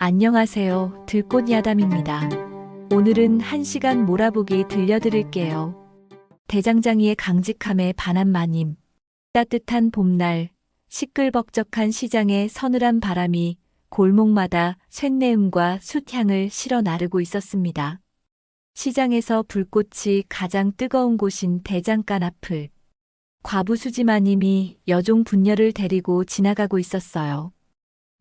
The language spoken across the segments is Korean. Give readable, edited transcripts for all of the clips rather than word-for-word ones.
안녕하세요. 들꽃야담입니다. 오늘은 1시간 몰아보기 들려드릴게요. 대장장이의 강직함에 반한 마님. 따뜻한 봄날, 시끌벅적한 시장에 서늘한 바람이 골목마다 쇳내음과 숯향을 실어 나르고 있었습니다. 시장에서 불꽃이 가장 뜨거운 곳인 대장간 앞을 과부 수지마님이 여종 분녀를 데리고 지나가고 있었어요.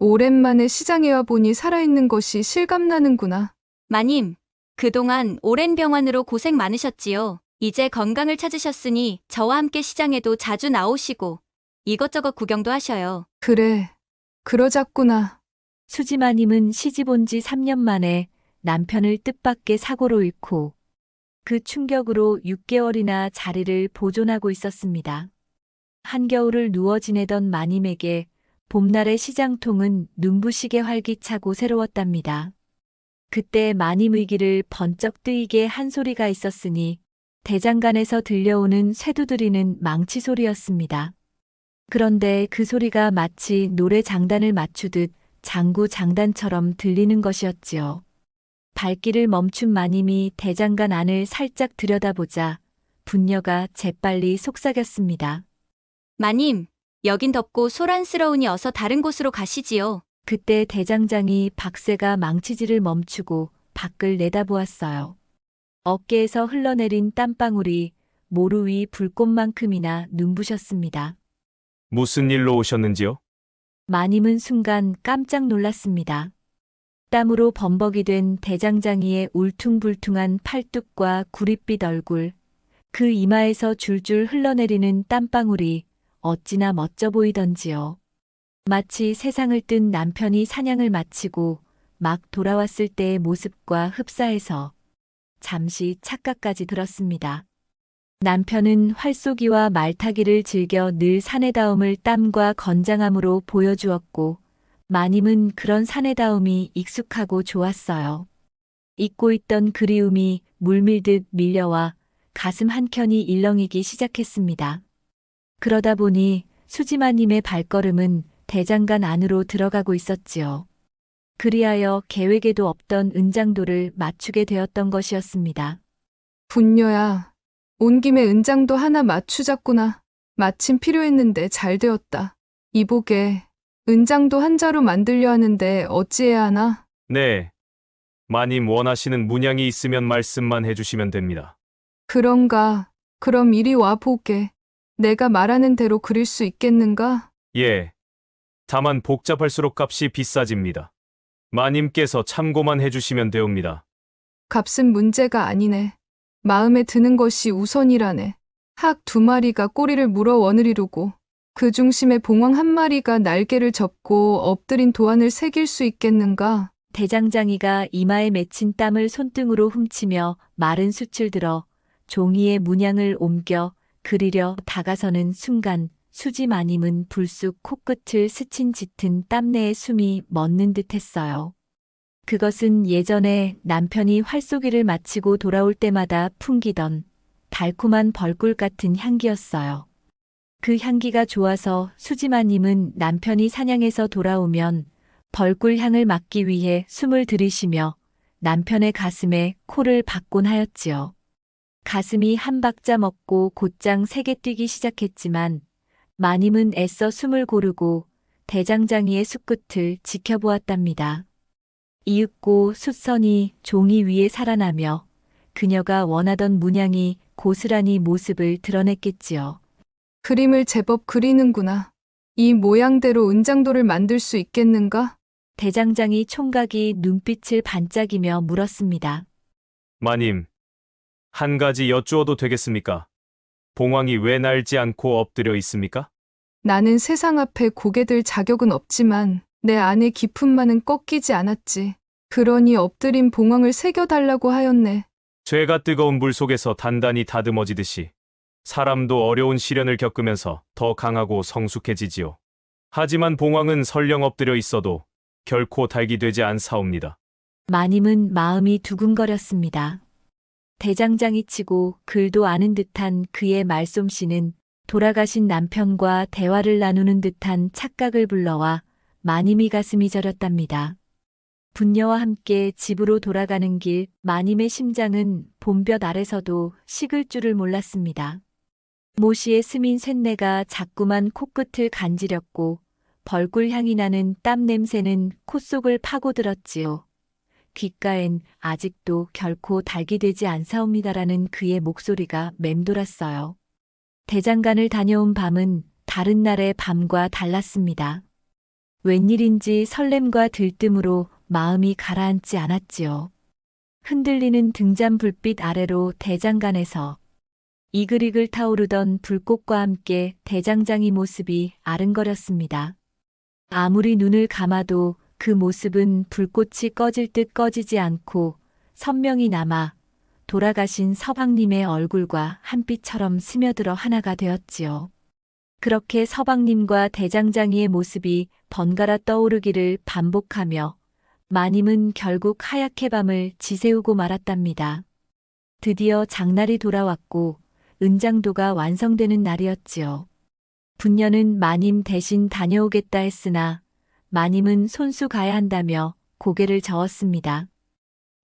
오랜만에 시장에 와보니 살아있는 것이 실감나는구나. 마님, 그동안 오랜 병환으로 고생 많으셨지요. 이제 건강을 찾으셨으니 저와 함께 시장에도 자주 나오시고 이것저것 구경도 하셔요. 그래, 그러자꾸나. 수지마님은 시집 온 지 3년 만에 남편을 뜻밖의 사고로 잃고 그 충격으로 6개월이나 자리를 보존하고 있었습니다. 한겨울을 누워 지내던 마님에게 봄날의 시장통은 눈부시게 활기차고 새로웠답니다. 그때 마님의 귀를 번쩍 뜨이게 한 소리가 있었으니 대장간에서 들려오는 쇠두드리는 망치 소리였습니다. 그런데 그 소리가 마치 노래 장단을 맞추듯 장구 장단처럼 들리는 것이었지요. 발길을 멈춘 마님이 대장간 안을 살짝 들여다보자 분녀가 재빨리 속삭였습니다. 마님, 여긴 덥고 소란스러우니 어서 다른 곳으로 가시지요. 그때 대장장이 박새가 망치질을 멈추고 밖을 내다보았어요. 어깨에서 흘러내린 땀방울이 모루 위 불꽃만큼이나 눈부셨습니다. 무슨 일로 오셨는지요? 마님은 순간 깜짝 놀랐습니다. 땀으로 범벅이 된 대장장이의 울퉁불퉁한 팔뚝과 구릿빛 얼굴, 그 이마에서 줄줄 흘러내리는 땀방울이 어찌나 멋져 보이던지요. 마치 세상을 뜬 남편이 사냥을 마치고 막 돌아왔을 때의 모습과 흡사해서 잠시 착각까지 들었습니다. 남편은 활쏘기와 말타기를 즐겨 늘 사내다움을 땀과 건장함으로 보여주었고 마님은 그런 사내다움이 익숙하고 좋았어요. 잊고 있던 그리움이 물밀듯 밀려와 가슴 한켠이 일렁이기 시작했습니다. 그러다 보니 수지마님의 발걸음은 대장간 안으로 들어가고 있었지요. 그리하여 계획에도 없던 은장도를 맞추게 되었던 것이었습니다. 분녀야, 온 김에 은장도 하나 맞추자꾸나. 마침 필요했는데 잘 되었다. 이보게, 은장도 한자로 만들려 하는데 어찌해야 하나? 네. 마님 원하시는 문양이 있으면 말씀만 해주시면 됩니다. 그런가? 그럼 이리 와 보게. 내가 말하는 대로 그릴 수 있겠는가? 예. 다만 복잡할수록 값이 비싸집니다. 마님께서 참고만 해주시면 되옵니다. 값은 문제가 아니네. 마음에 드는 것이 우선이라네. 학 2마리가 꼬리를 물어 원을 이루고 그 중심에 봉황 1마리가 날개를 접고 엎드린 도안을 새길 수 있겠는가? 대장장이가 이마에 맺힌 땀을 손등으로 훔치며 마른 숯을 들어 종이에 문양을 옮겨 그리려 다가서는 순간 수지마님은 불쑥 코끝을 스친 짙은 땀내에 숨이 멎는 듯 했어요. 그것은 예전에 남편이 활쏘기를 마치고 돌아올 때마다 풍기던 달콤한 벌꿀 같은 향기였어요. 그 향기가 좋아서 수지마님은 남편이 사냥해서 돌아오면 벌꿀 향을 맡기 위해 숨을 들이쉬며 남편의 가슴에 코를 박곤 하였지요. 가슴이 한 박자 먹고 곧장 세게 뛰기 시작했지만 마님은 애써 숨을 고르고 대장장이의 숯끝을 지켜보았답니다. 이윽고 숯선이 종이 위에 살아나며 그녀가 원하던 문양이 고스란히 모습을 드러냈겠지요. 그림을 제법 그리는구나. 이 모양대로 은장도를 만들 수 있겠는가? 대장장이 총각이 눈빛을 반짝이며 물었습니다. 마님, 한 가지 여쭈어도 되겠습니까? 봉황이 왜 날지 않고 엎드려 있습니까? 나는 세상 앞에 고개 들 자격은 없지만 내 안의 깊음만은 꺾이지 않았지. 그러니 엎드린 봉황을 새겨달라고 하였네. 죄가 뜨거운 물 속에서 단단히 다듬어지듯이 사람도 어려운 시련을 겪으면서 더 강하고 성숙해지지요. 하지만 봉황은 설령 엎드려 있어도 결코 달기 되지 않사옵니다. 마님은 마음이 두근거렸습니다. 대장장이 치고 글도 아는 듯한 그의 말솜씨는 돌아가신 남편과 대화를 나누는 듯한 착각을 불러와 마님이 가슴이 저렸답니다. 분녀와 함께 집으로 돌아가는 길 마님의 심장은 봄볕 아래서도 식을 줄을 몰랐습니다. 모시의 스민 쇳내가 자꾸만 코끝을 간지렸고 벌꿀 향이 나는 땀 냄새는 콧속을 파고들었지요. 귓가엔 아직도 결코 닭이 되지 않사옵니다라는 그의 목소리가 맴돌았어요. 대장간을 다녀온 밤은 다른 날의 밤과 달랐습니다. 웬일인지 설렘과 들뜸으로 마음이 가라앉지 않았지요. 흔들리는 등잔 불빛 아래로 대장간에서 이글이글 타오르던 불꽃과 함께 대장장이 모습이 아른거렸습니다. 아무리 눈을 감아도 그 모습은 불꽃이 꺼질 듯 꺼지지 않고 선명히 남아 돌아가신 서방님의 얼굴과 한빛처럼 스며들어 하나가 되었지요. 그렇게 서방님과 대장장이의 모습이 번갈아 떠오르기를 반복하며 마님은 결국 하얗게 밤을 지새우고 말았답니다. 드디어 장날이 돌아왔고 은장도가 완성되는 날이었지요. 분녀는 마님 대신 다녀오겠다 했으나 마님은 손수 가야 한다며 고개를 저었습니다.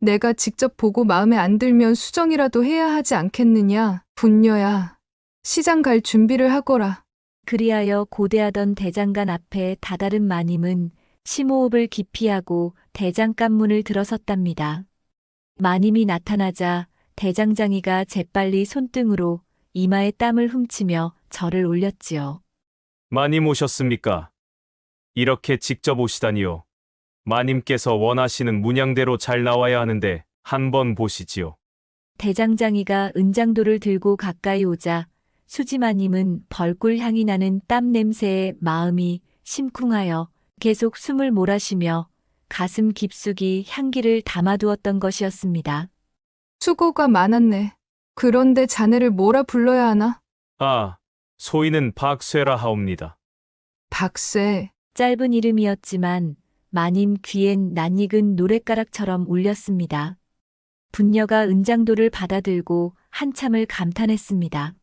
내가 직접 보고 마음에 안 들면 수정이라도 해야 하지 않겠느냐, 분녀야. 시장 갈 준비를 하거라. 그리하여 고대하던 대장간 앞에 다다른 마님은 심호흡을 깊이 하고 대장간 문을 들어섰답니다. 마님이 나타나자 대장장이가 재빨리 손등으로 이마에 땀을 훔치며 절을 올렸지요. 마님 오셨습니까? 이렇게 직접 오시다니요. 마님께서 원하시는 문양대로 잘 나와야 하는데 한번 보시지요. 대장장이가 은장도를 들고 가까이 오자 수지마님은 벌꿀 향이 나는 땀 냄새에 마음이 심쿵하여 계속 숨을 몰아쉬며 가슴 깊숙이 향기를 담아두었던 것이었습니다. 수고가 많았네. 그런데 자네를 뭐라 불러야 하나? 아, 소인은 박쇠라 하옵니다. 박쇠. 짧은 이름이었지만 마님 귀엔 낯익은 노랫가락처럼 울렸습니다. 분녀가 은장도를 받아들고 한참을 감탄했습니다.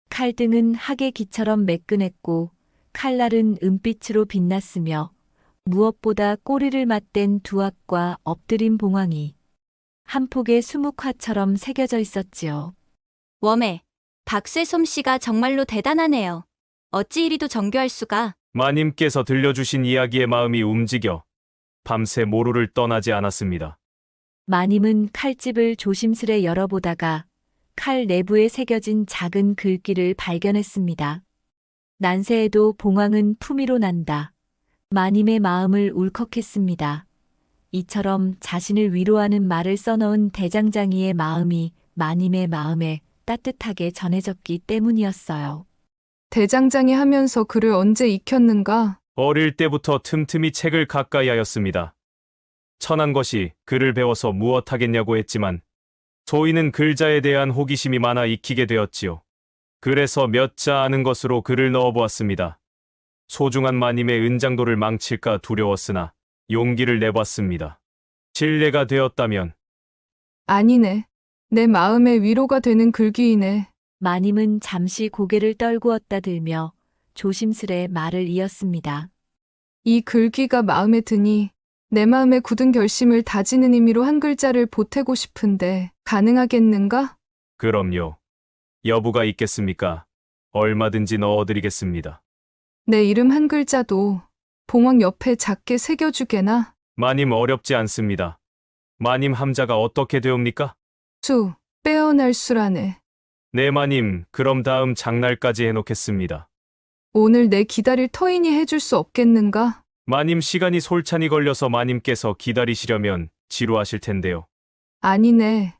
칼등은 학의 기처럼 매끈했고 칼날은 은빛으로 빛났으며 무엇보다 꼬리를 맞댄 두압과 엎드린 봉황이 한 폭의 수묵화처럼 새겨져 있었지요. 웜에 박쇠 솜씨가 정말로 대단하네요. 어찌 이리도 정교할 수가. 마님께서 들려주신 이야기에 마음이 움직여 밤새 모루를 떠나지 않았습니다. 마님은 칼집을 조심스레 열어보다가 칼 내부에 새겨진 작은 글귀를 발견했습니다. 난세에도 봉황은 품위로 난다. 마님의 마음을 울컥했습니다. 이처럼 자신을 위로하는 말을 써넣은 대장장이의 마음이 마님의 마음에 따뜻하게 전해졌기 때문이었어요. 대장장이 하면서 글을 언제 익혔는가? 어릴 때부터 틈틈이 책을 가까이 하였습니다. 천한 것이 글을 배워서 무엇하겠냐고 했지만 소인은 글자에 대한 호기심이 많아 익히게 되었지요. 그래서 몇 자 아는 것으로 글을 넣어보았습니다. 소중한 마님의 은장도를 망칠까 두려웠으나 용기를 내봤습니다. 신뢰가 되었다면 아니네. 내 마음에 위로가 되는 글귀이네. 마님은 잠시 고개를 떨구었다 들며 조심스레 말을 이었습니다. 이 글귀가 마음에 드니 내 마음에 굳은 결심을 다지는 의미로 한 글자를 보태고 싶은데 가능하겠는가? 그럼요. 여부가 있겠습니까? 얼마든지 넣어드리겠습니다. 내 이름 한 글자도 봉황 옆에 작게 새겨주게나? 마님 어렵지 않습니다. 마님 함자가 어떻게 되옵니까? 수, 빼어날 수라네. 네 마님, 그럼 다음 장날까지 해놓겠습니다. 오늘 내 기다릴 터이니 해줄 수 없겠는가? 마님 시간이 솔찬히 걸려서 마님께서 기다리시려면 지루하실 텐데요. 아니네.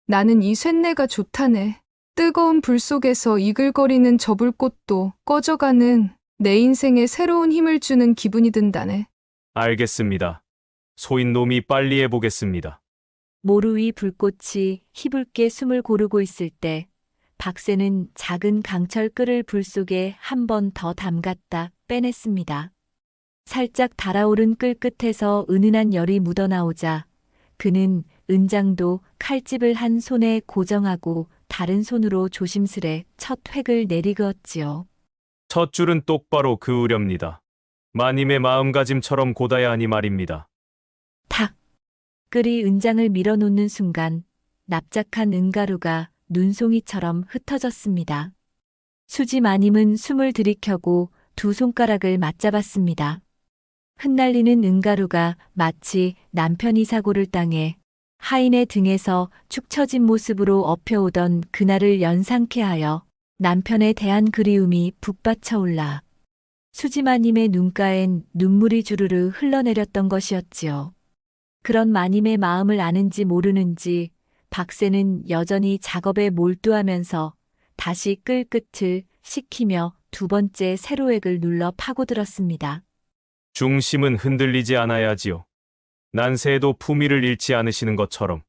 나는 이 쇳내가 좋다네. 뜨거운 불 속에서 이글거리는 저 불꽃도 꺼져가는 내 인생에 새로운 힘을 주는 기분이 든다네. 알겠습니다. 소인 놈이 빨리 해보겠습니다. 모루 위 불꽃이 희붉게 숨을 고르고 있을 때 박새는 작은 강철 끓을 불 속에 한 번 더 담갔다 빼냈습니다. 살짝 달아오른 끌 끝에서 은은한 열이 묻어나오자 그는 은장도 칼집을 한 손에 고정하고 다른 손으로 조심스레 첫 획을 내리그었지요. 첫 줄은 똑바로 그으렵니다. 마님의 마음가짐처럼 고다야 하니 말입니다. 끌이 은장을 밀어놓는 순간 납작한 은가루가 눈송이처럼 흩어졌습니다. 수지 마님은 숨을 들이켜고 두 손가락을 맞잡았습니다. 흩날리는 은가루가 마치 남편이 사고를 당해 하인의 등에서 축 처진 모습으로 엎혀오던 그날을 연상케 하여 남편에 대한 그리움이 북받쳐 올라 수지마님의 눈가엔 눈물이 주르르 흘러내렸던 것이었지요. 그런 마님의 마음을 아는지 모르는지 박새는 여전히 작업에 몰두하면서 다시 끌 끝을 식히며 두 번째 세로액을 눌러 파고들었습니다. 중심은 흔들리지 않아야지요. 난세에도 품위를 잃지 않으시는 것처럼.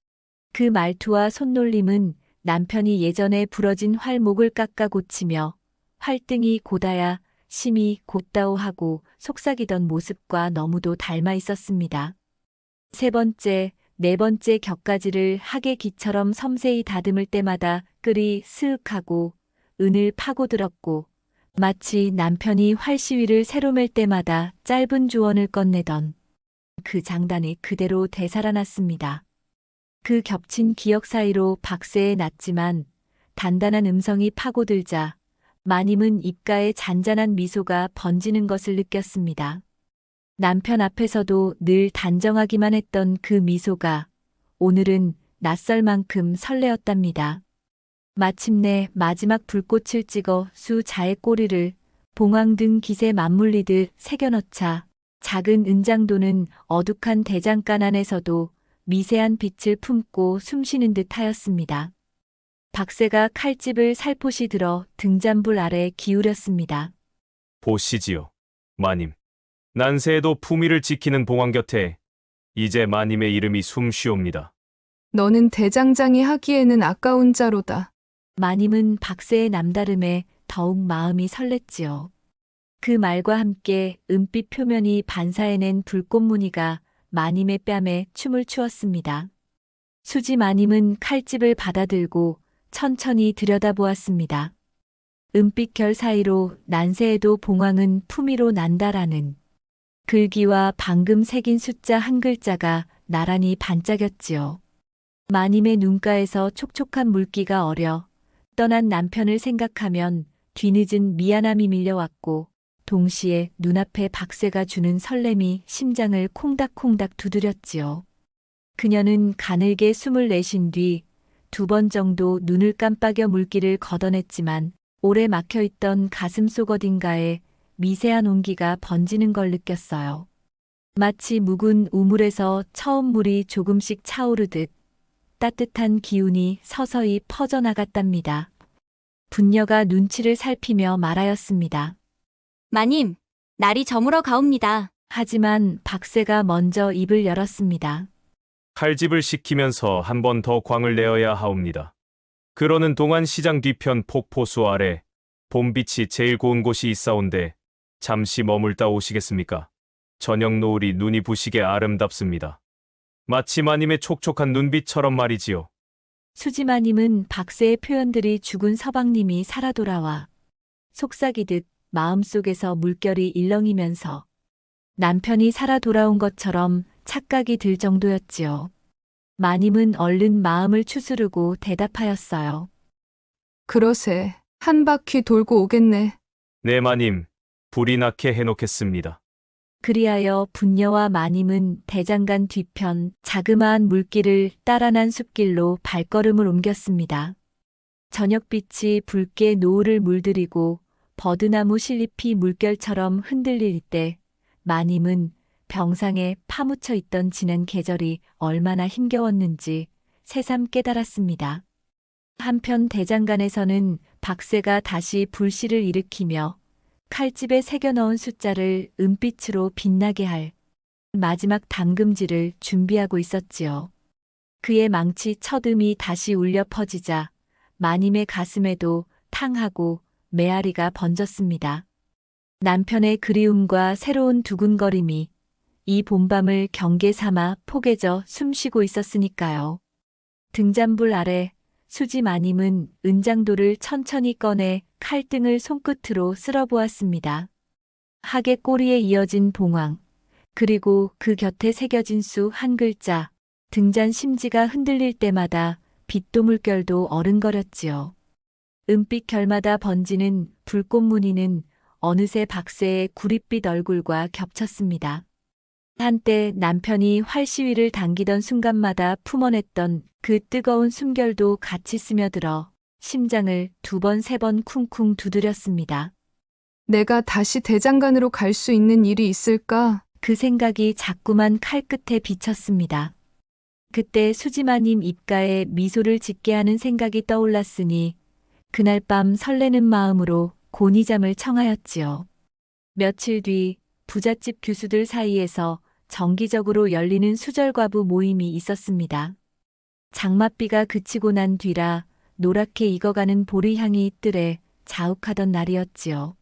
그 말투와 손놀림은 남편이 예전에 부러진 활목을 깎아 고치며 활등이 고다야 심히 곧다오하고 속삭이던 모습과 너무도 닮아 있었습니다. 세 번째, 네 번째 격가지를 하계 기처럼 섬세히 다듬을 때마다 끌이 스윽하고 은을 파고들었고 마치 남편이 활시위를 새로 맬 때마다 짧은 조언을 꺼내던 그 장단이 그대로 되살아났습니다. 그 겹친 기억 사이로 박새에 났지만 단단한 음성이 파고들자 마님은 입가에 잔잔한 미소가 번지는 것을 느꼈습니다. 남편 앞에서도 늘 단정하기만 했던 그 미소가 오늘은 낯설 만큼 설레었답니다. 마침내 마지막 불꽃을 찍어 수자의 꼬리를 봉황등 깃에 맞물리듯 새겨넣자 작은 은장도는 어둑한 대장간 안에서도 미세한 빛을 품고 숨쉬는 듯 하였습니다. 박새가 칼집을 살포시 들어 등잔불 아래 기울였습니다. 보시지요, 마님. 난세에도 품위를 지키는 봉황 곁에 이제 마님의 이름이 숨쉬옵니다. 너는 대장장이 하기에는 아까운 자로다. 마님은 박새의 남다름에 더욱 마음이 설렜지요. 그 말과 함께 은빛 표면이 반사해낸 불꽃무늬가 마님의 뺨에 춤을 추었습니다. 수지 마님은 칼집을 받아들고 천천히 들여다보았습니다. 은빛 결 사이로 난세에도 봉황은 품위로 난다라는 글귀와 방금 새긴 숫자 한 글자가 나란히 반짝였지요. 마님의 눈가에서 촉촉한 물기가 어려 떠난 남편을 생각하면 뒤늦은 미안함이 밀려왔고 동시에 눈앞에 박새가 주는 설렘이 심장을 콩닥콩닥 두드렸지요. 그녀는 가늘게 숨을 내쉰 뒤 두 번 정도 눈을 깜빡여 물기를 걷어냈지만 오래 막혀있던 가슴속 어딘가에 미세한 온기가 번지는 걸 느꼈어요. 마치 묵은 우물에서 처음 물이 조금씩 차오르듯 따뜻한 기운이 서서히 퍼져나갔답니다. 분녀가 눈치를 살피며 말하였습니다. 마님, 날이 저물어 가옵니다. 하지만 박새가 먼저 입을 열었습니다. 칼집을 식히면서 한 번 더 광을 내어야 하옵니다. 그러는 동안 시장 뒤편 폭포수 아래 봄빛이 제일 고운 곳이 있사온데 잠시 머물다 오시겠습니까? 저녁 노을이 눈이 부시게 아름답습니다. 마치 마님의 촉촉한 눈빛처럼 말이지요. 수지마님은 박새의 표현들이 죽은 서방님이 살아 돌아와 속삭이듯 마음속에서 물결이 일렁이면서 남편이 살아 돌아온 것처럼 착각이 들 정도였지요. 마님은 얼른 마음을 추스르고 대답하였어요. 그러세. 한 바퀴 돌고 오겠네. 네 마님, 불이 나게 해놓겠습니다. 그리하여 분녀와 마님은 대장간 뒤편 자그마한 물길을 따라 난 숲길로 발걸음을 옮겼습니다. 저녁빛이 붉게 노을을 물들이고 버드나무 실잎이 물결처럼 흔들릴 때 마님은 병상에 파묻혀 있던 지난 계절이 얼마나 힘겨웠는지 새삼 깨달았습니다. 한편 대장간에서는 박새가 다시 불씨를 일으키며 칼집에 새겨 넣은 숫자를 은빛으로 빛나게 할 마지막 담금질을 준비하고 있었지요. 그의 망치 첫음이 다시 울려 퍼지자 마님의 가슴에도 탕하고 메아리가 번졌습니다. 남편의 그리움과 새로운 두근거림이 이 봄밤을 경계 삼아 포개져 숨쉬고 있었으니까요. 등잔불 아래 수지 마님은 은장도를 천천히 꺼내 칼등을 손끝으로 쓸어보았습니다. 하계 꼬리에 이어진 봉황, 그리고 그 곁에 새겨진 수 한 글자, 등잔 심지가 흔들릴 때마다 빛도 물결도 어른거렸지요. 은빛 결마다 번지는 불꽃 무늬는 어느새 박쇠의 구릿빛 얼굴과 겹쳤습니다. 한때 남편이 활시위를 당기던 순간마다 품어냈던 그 뜨거운 숨결도 같이 스며들어 심장을 2번, 3번 쿵쿵 두드렸습니다. 내가 다시 대장간으로 갈 수 있는 일이 있을까? 그 생각이 자꾸만 칼끝에 비쳤습니다. 그때 수지마님 입가에 미소를 짓게 하는 생각이 떠올랐으니 그날 밤 설레는 마음으로 곤히잠을 청하였지요. 며칠 뒤 부잣집 교수들 사이에서 정기적으로 열리는 수절과부 모임이 있었습니다. 장맛비가 그치고 난 뒤라 노랗게 익어가는 보리향이 뜰에 자욱하던 날이었지요.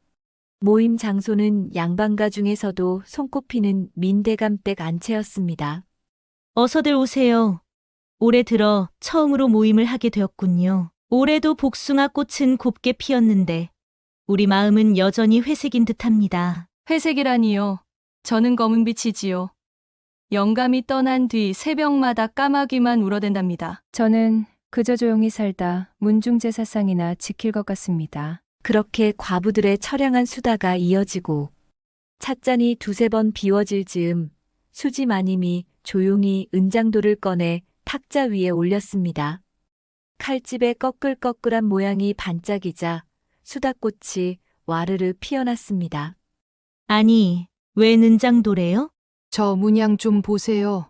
모임 장소는 양반가 중에서도 손꼽히는 민대감댁 안채였습니다. 어서들 오세요. 올해 들어 처음으로 모임을 하게 되었군요. 올해도 복숭아 꽃은 곱게 피었는데 우리 마음은 여전히 회색인 듯합니다. 회색이라니요. 저는 검은빛이지요. 영감이 떠난 뒤 새벽마다 까마귀만 울어댄답니다. 저는 그저 조용히 살다 문중제사상이나 지킬 것 같습니다. 그렇게 과부들의 처량한 수다가 이어지고 찻잔이 2~3번 비워질 즈음 수지 마님이 조용히 은장도를 꺼내 탁자 위에 올렸습니다. 칼집에 꺼끌꺼끌한 모양이 반짝이자 수다꽃이 와르르 피어났습니다. 아니, 왜 는장도래요? 저 문양 좀 보세요.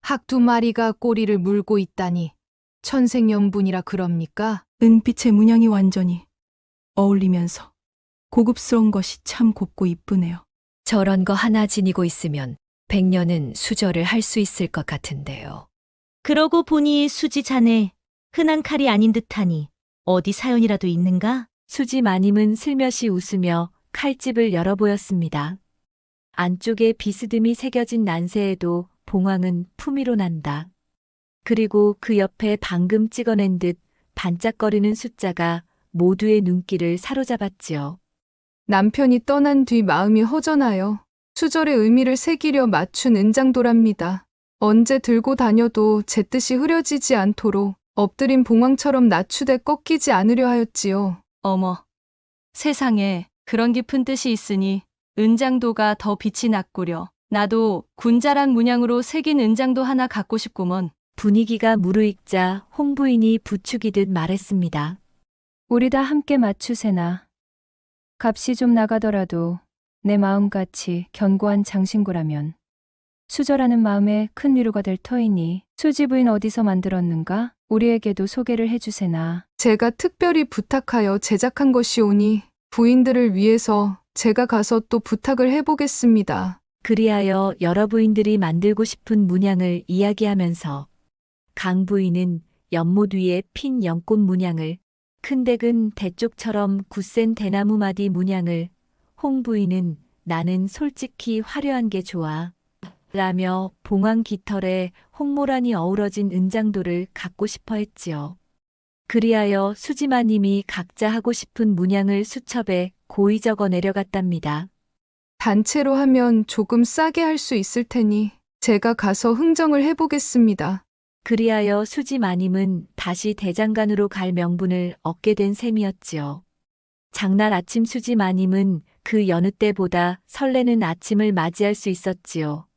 학 2마리가 꼬리를 물고 있다니 천생연분이라 그럽니까? 은빛의 문양이 완전히 어울리면서 고급스러운 것이 참 곱고 이쁘네요. 저런 거 하나 지니고 있으면 100년은 수절을 할 수 있을 것 같은데요. 그러고 보니 수지 자네 흔한 칼이 아닌 듯하니 어디 사연이라도 있는가? 수지 마님은 슬며시 웃으며 칼집을 열어 보였습니다. 안쪽에 비스듬히 새겨진 난세에도 봉황은 품위로 난다. 그리고 그 옆에 방금 찍어낸 듯 반짝거리는 숫자가 모두의 눈길을 사로잡았지요. 남편이 떠난 뒤 마음이 허전하여 수절의 의미를 새기려 맞춘 은장도랍니다. 언제 들고 다녀도 제 뜻이 흐려지지 않도록 엎드린 봉황처럼 낮추되 꺾이지 않으려 하였지요. 어머, 세상에 그런 깊은 뜻이 있으니 은장도가 더 빛이 났구려. 나도 군자란 문양으로 새긴 은장도 하나 갖고 싶구먼. 분위기가 무르익자 홍부인이 부추기듯 말했습니다. 우리 다 함께 맞추세나. 값이 좀 나가더라도 내 마음같이 견고한 장신구라면 수절하는 마음에 큰 위로가 될 터이니 수지 부인 어디서 만들었는가? 우리에게도 소개를 해주세나. 제가 특별히 부탁하여 제작한 것이오니 부인들을 위해서 제가 가서 또 부탁을 해보겠습니다. 그리하여 여러 부인들이 만들고 싶은 문양을 이야기하면서 강 부인은 연못 위에 핀 연꽃 문양을, 큰 댁은 대쪽처럼 굳센 대나무 마디 문양을, 홍 부인은 나는 솔직히 화려한 게 좋아 라며 봉황 깃털에 홍모란이 어우러진 은장도를 갖고 싶어 했지요. 그리하여 수지마님이 각자 하고 싶은 문양을 수첩에 고이 적어 내려갔답니다. 단체로 하면 조금 싸게 할 수 있을 테니 제가 가서 흥정을 해보겠습니다. 그리하여 수지마님은 다시 대장간으로 갈 명분을 얻게 된 셈이었지요. 장날 아침 수지마님은 그 여느 때보다 설레는 아침을 맞이할 수 있었지요.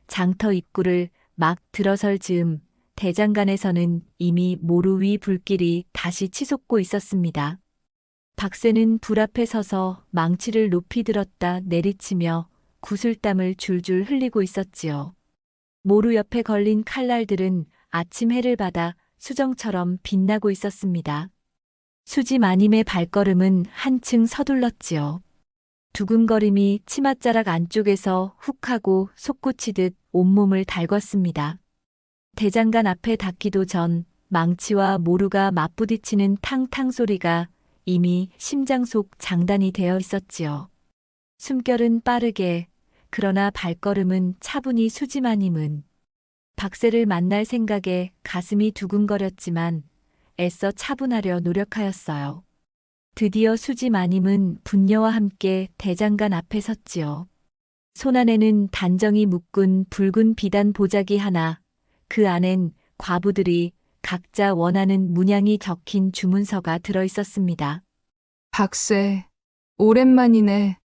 장터 입구를 막 들어설 즈음 대장간에서는 이미 모루 위 불길이 다시 치솟고 있었습니다. 박쇠는 불 앞에 서서 망치를 높이 들었다 내리치며 구슬땀을 줄줄 흘리고 있었지요. 모루 옆에 걸린 칼날들은 아침 해를 받아 수정처럼 빛나고 있었습니다. 수지 마님의 발걸음은 한층 서둘렀지요. 두근거림이 치맛자락 안쪽에서 훅 하고 솟구치듯 온몸을 달궜습니다. 대장간 앞에 닿기도 전 망치와 모루가 맞부딪히는 탕탕 소리가 이미 심장 속 장단이 되어 있었지요. 숨결은 빠르게, 그러나 발걸음은 차분히 수지마님은 박쇠를 만날 생각에 가슴이 두근거렸지만 애써 차분하려 노력하였어요. 드디어 수지마님은 분녀와 함께 대장간 앞에 섰지요. 손안에는 단정히 묶은 붉은 비단 보자기 하나, 그 안엔 과부들이 각자 원하는 문양이 적힌 주문서가 들어 있었습니다. 박쇠, 오랜만이네.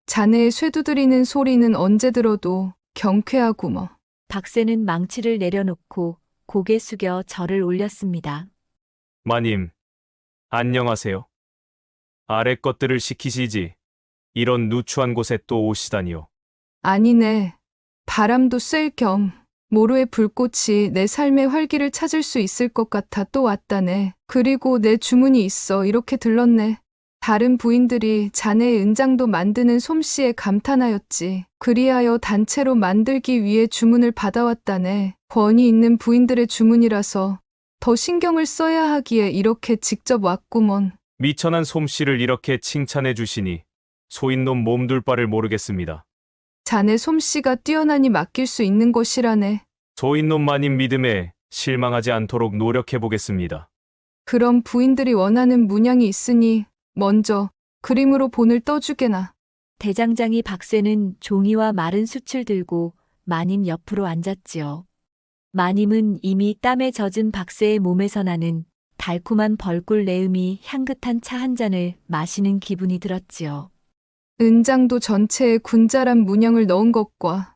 자네의 쇠두드리는 소리는 언제 들어도 경쾌하고 뭐. 박새는 망치를 내려놓고 고개 숙여 절을 올렸습니다. 마님, 안녕하세요. 아래 것들을 시키시지. 이런 누추한 곳에 또 오시다니요. 아니네. 바람도 쐴 겸 모루의 불꽃이 내 삶의 활기를 찾을 수 있을 것 같아 또 왔다네. 그리고 내 주문이 있어 이렇게 들렀네. 다른 부인들이 자네의 은장도 만드는 솜씨에 감탄하였지. 그리하여 단체로 만들기 위해 주문을 받아왔다네. 권위 있는 부인들의 주문이라서 더 신경을 써야 하기에 이렇게 직접 왔구먼. 미천한 솜씨를 이렇게 칭찬해 주시니 소인놈 몸둘 바를 모르겠습니다. 자네 솜씨가 뛰어나니 맡길 수 있는 것이라네. 소인놈 마님 믿음에 실망하지 않도록 노력해 보겠습니다. 그럼 부인들이 원하는 문양이 있으니 먼저 그림으로 본을 떠주게나. 대장장이 박새는 종이와 마른 숯을 들고 마님 옆으로 앉았지요. 마님은 이미 땀에 젖은 박새의 몸에서 나는 달콤한 벌꿀 내음이 향긋한 차 한 잔을 마시는 기분이 들었지요. 은장도 전체에 군자란 문양을 넣은 것과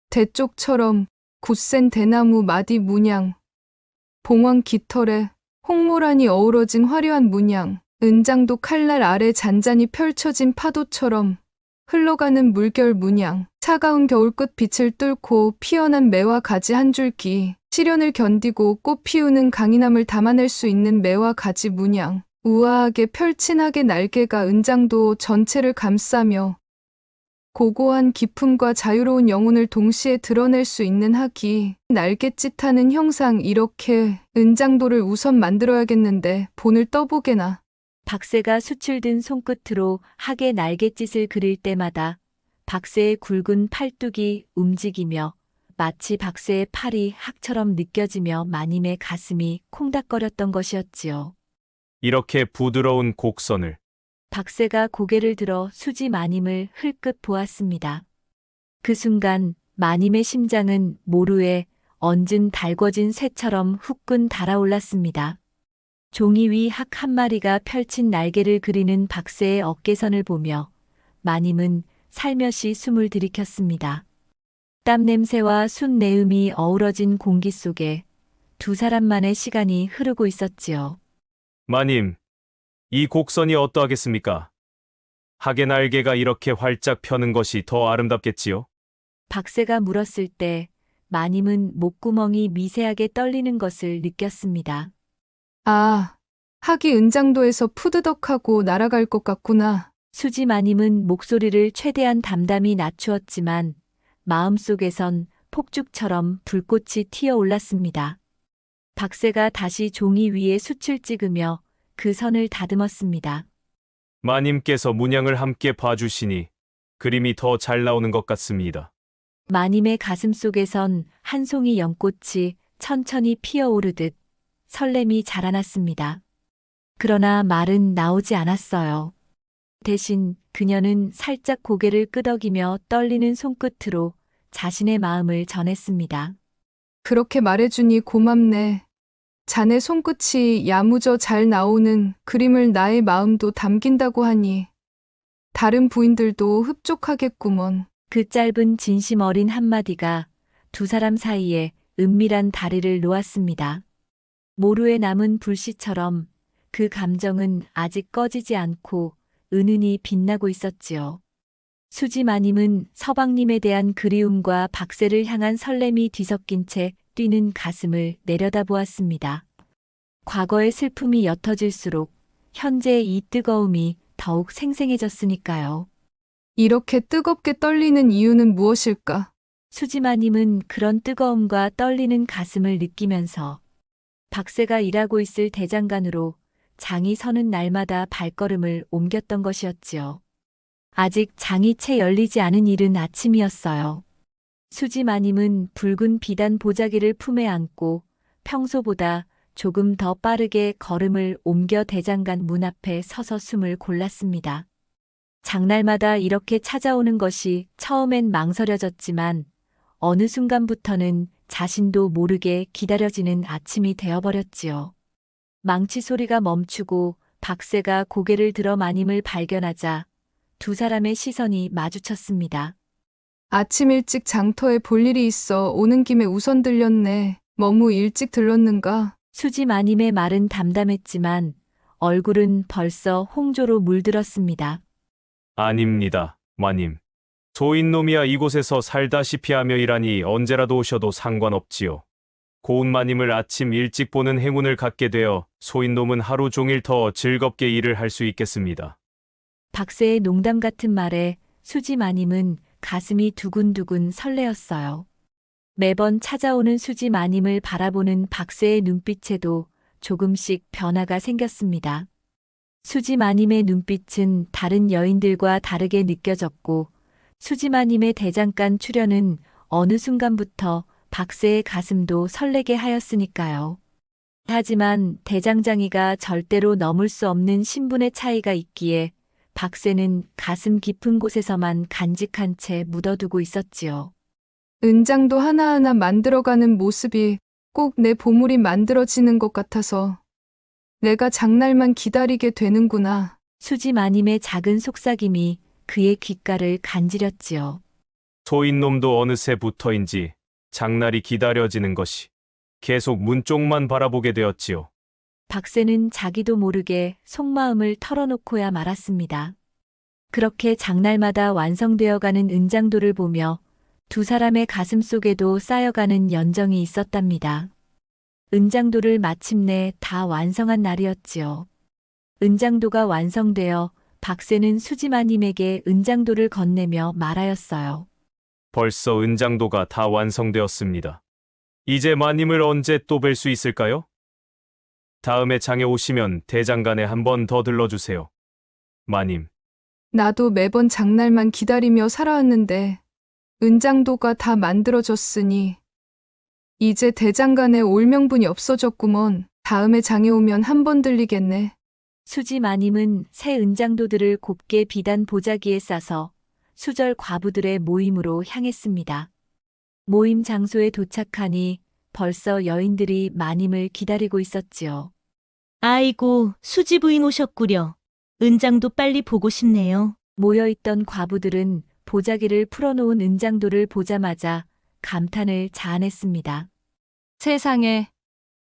대쪽처럼 굳센 대나무 마디 문양, 봉황 깃털에 홍모란이 어우러진 화려한 문양, 은장도 칼날 아래 잔잔히 펼쳐진 파도처럼 흘러가는 물결 문양, 차가운 겨울끝 빛을 뚫고 피어난 매화 가지 한 줄기, 시련을 견디고 꽃 피우는 강인함을 담아낼 수 있는 매화 가지 문양, 우아하게 펼친 학의 날개가 은장도 전체를 감싸며 고고한 기품과 자유로운 영혼을 동시에 드러낼 수 있는 학이 날갯짓하는 형상. 이렇게 은장도를 우선 만들어야겠는데 본을 떠보게나. 박새가 숯을 든 손끝으로 학의 날갯짓을 그릴 때마다 박새의 굵은 팔뚝이 움직이며 마치 박새의 팔이 학처럼 느껴지며 마님의 가슴이 콩닥거렸던 것이었지요. 이렇게 부드러운 곡선을 박새가 고개를 들어 수지 마님을 흘끗 보았습니다. 그 순간 마님의 심장은 모루에 얹은 달궈진 쇠처럼 후끈 달아올랐습니다. 종이 위 학 한 마리가 펼친 날개를 그리는 박새의 어깨선을 보며 마님은 살며시 숨을 들이켰습니다. 땀 냄새와 숯 내음이 어우러진 공기 속에 두 사람만의 시간이 흐르고 있었지요. 마님, 이 곡선이 어떠하겠습니까? 학의 날개가 이렇게 활짝 펴는 것이 더 아름답겠지요? 박새가 물었을 때 마님은 목구멍이 미세하게 떨리는 것을 느꼈습니다. 아, 학이 은장도에서 푸드덕하고 날아갈 것 같구나. 수지 마님은 목소리를 최대한 담담히 낮추었지만 마음속에선 폭죽처럼 불꽃이 튀어올랐습니다. 박새가 다시 종이 위에 숯을 찍으며 그 선을 다듬었습니다. 마님께서 문양을 함께 봐주시니 그림이 더 잘 나오는 것 같습니다. 마님의 가슴 속에선 한 송이 연꽃이 천천히 피어오르듯 설렘이 자라났습니다. 그러나 말은 나오지 않았어요. 대신 그녀는 살짝 고개를 끄덕이며 떨리는 손끝으로 자신의 마음을 전했습니다. 그렇게 말해주니 고맙네. 자네 손끝이 야무져 잘 나오는 그림을 나의 마음도 담긴다고 하니 다른 부인들도 흡족하겠구먼. 그 짧은 진심 어린 한마디가 두 사람 사이에 은밀한 다리를 놓았습니다. 모루에 남은 불씨처럼 그 감정은 아직 꺼지지 않고 은은히 빛나고 있었지요. 수지 마님은 서방님에 대한 그리움과 박새를 향한 설렘이 뒤섞인 채 뛰는 가슴을 내려다보았습니다. 과거의 슬픔이 옅어질수록 현재의 이 뜨거움이 더욱 생생해졌으니까요. 이렇게 뜨겁게 떨리는 이유는 무엇일까? 수지 마님은 그런 뜨거움과 떨리는 가슴을 느끼면서 박새가 일하고 있을 대장간으로 장이 서는 날마다 발걸음을 옮겼던 것이었지요. 아직 장이 채 열리지 않은 이른 아침이었어요. 수지 마님은 붉은 비단 보자기를 품에 안고 평소보다 조금 더 빠르게 걸음을 옮겨 대장간 문 앞에 서서 숨을 골랐습니다. 장날마다 이렇게 찾아오는 것이 처음엔 망설여졌지만 어느 순간부터는 자신도 모르게 기다려지는 아침이 되어버렸지요. 망치 소리가 멈추고 박새가 고개를 들어 마님을 발견하자 두 사람의 시선이 마주쳤습니다. 아침 일찍 장터에 볼 일이 있어 오는 김에 우선 들렸네. 너무 일찍 들렀는가? 수지 마님의 말은 담담했지만 얼굴은 벌써 홍조로 물들었습니다. 아닙니다, 마님. 소인놈이야 이곳에서 살다시피 하며 일하니 언제라도 오셔도 상관없지요. 고운 마님을 아침 일찍 보는 행운을 갖게 되어 소인놈은 하루 종일 더 즐겁게 일을 할 수 있겠습니다. 박새의 농담 같은 말에 수지 마님은 가슴이 두근두근 설레었어요. 매번 찾아오는 수지 마님을 바라보는 박새의 눈빛에도 조금씩 변화가 생겼습니다. 수지 마님의 눈빛은 다른 여인들과 다르게 느껴졌고 수지 마님의 대장간 출연은 어느 순간부터 박새의 가슴도 설레게 하였으니까요. 하지만 대장장이가 절대로 넘을 수 없는 신분의 차이가 있기에 박새는 가슴 깊은 곳에서만 간직한 채 묻어두고 있었지요. 은장도 하나하나 만들어가는 모습이 꼭 내 보물이 만들어지는 것 같아서 내가 장날만 기다리게 되는구나. 수지 마님의 작은 속삭임이 그의 귓가를 간지렸지요. 소인놈도 어느새부터인지 장날이 기다려지는 것이 계속 문 쪽만 바라보게 되었지요. 박새는 자기도 모르게 속마음을 털어놓고야 말았습니다. 그렇게 장날마다 완성되어가는 은장도를 보며 두 사람의 가슴 속에도 쌓여가는 연정이 있었답니다. 은장도를 마침내 다 완성한 날이었지요. 은장도가 완성되어 박새는 수지마님에게 은장도를 건네며 말하였어요. 벌써 은장도가 다 완성되었습니다. 이제 마님을 언제 또 뵐 수 있을까요? 다음에 장에 오시면 대장간에 한 번 더 들러주세요. 마님. 나도 매번 장날만 기다리며 살아왔는데 은장도가 다 만들어졌으니 이제 대장간에 올 명분이 없어졌구먼. 다음에 장에 오면 한 번 들리겠네. 수지 마님은 새 은장도들을 곱게 비단 보자기에 싸서 수절 과부들의 모임으로 향했습니다. 모임 장소에 도착하니 벌써 여인들이 마님을 기다리고 있었지요. 아이고, 수지 부인 오셨구려. 은장도 빨리 보고 싶네요. 모여있던 과부들은 보자기를 풀어놓은 은장도를 보자마자 감탄을 자아냈습니다. 세상에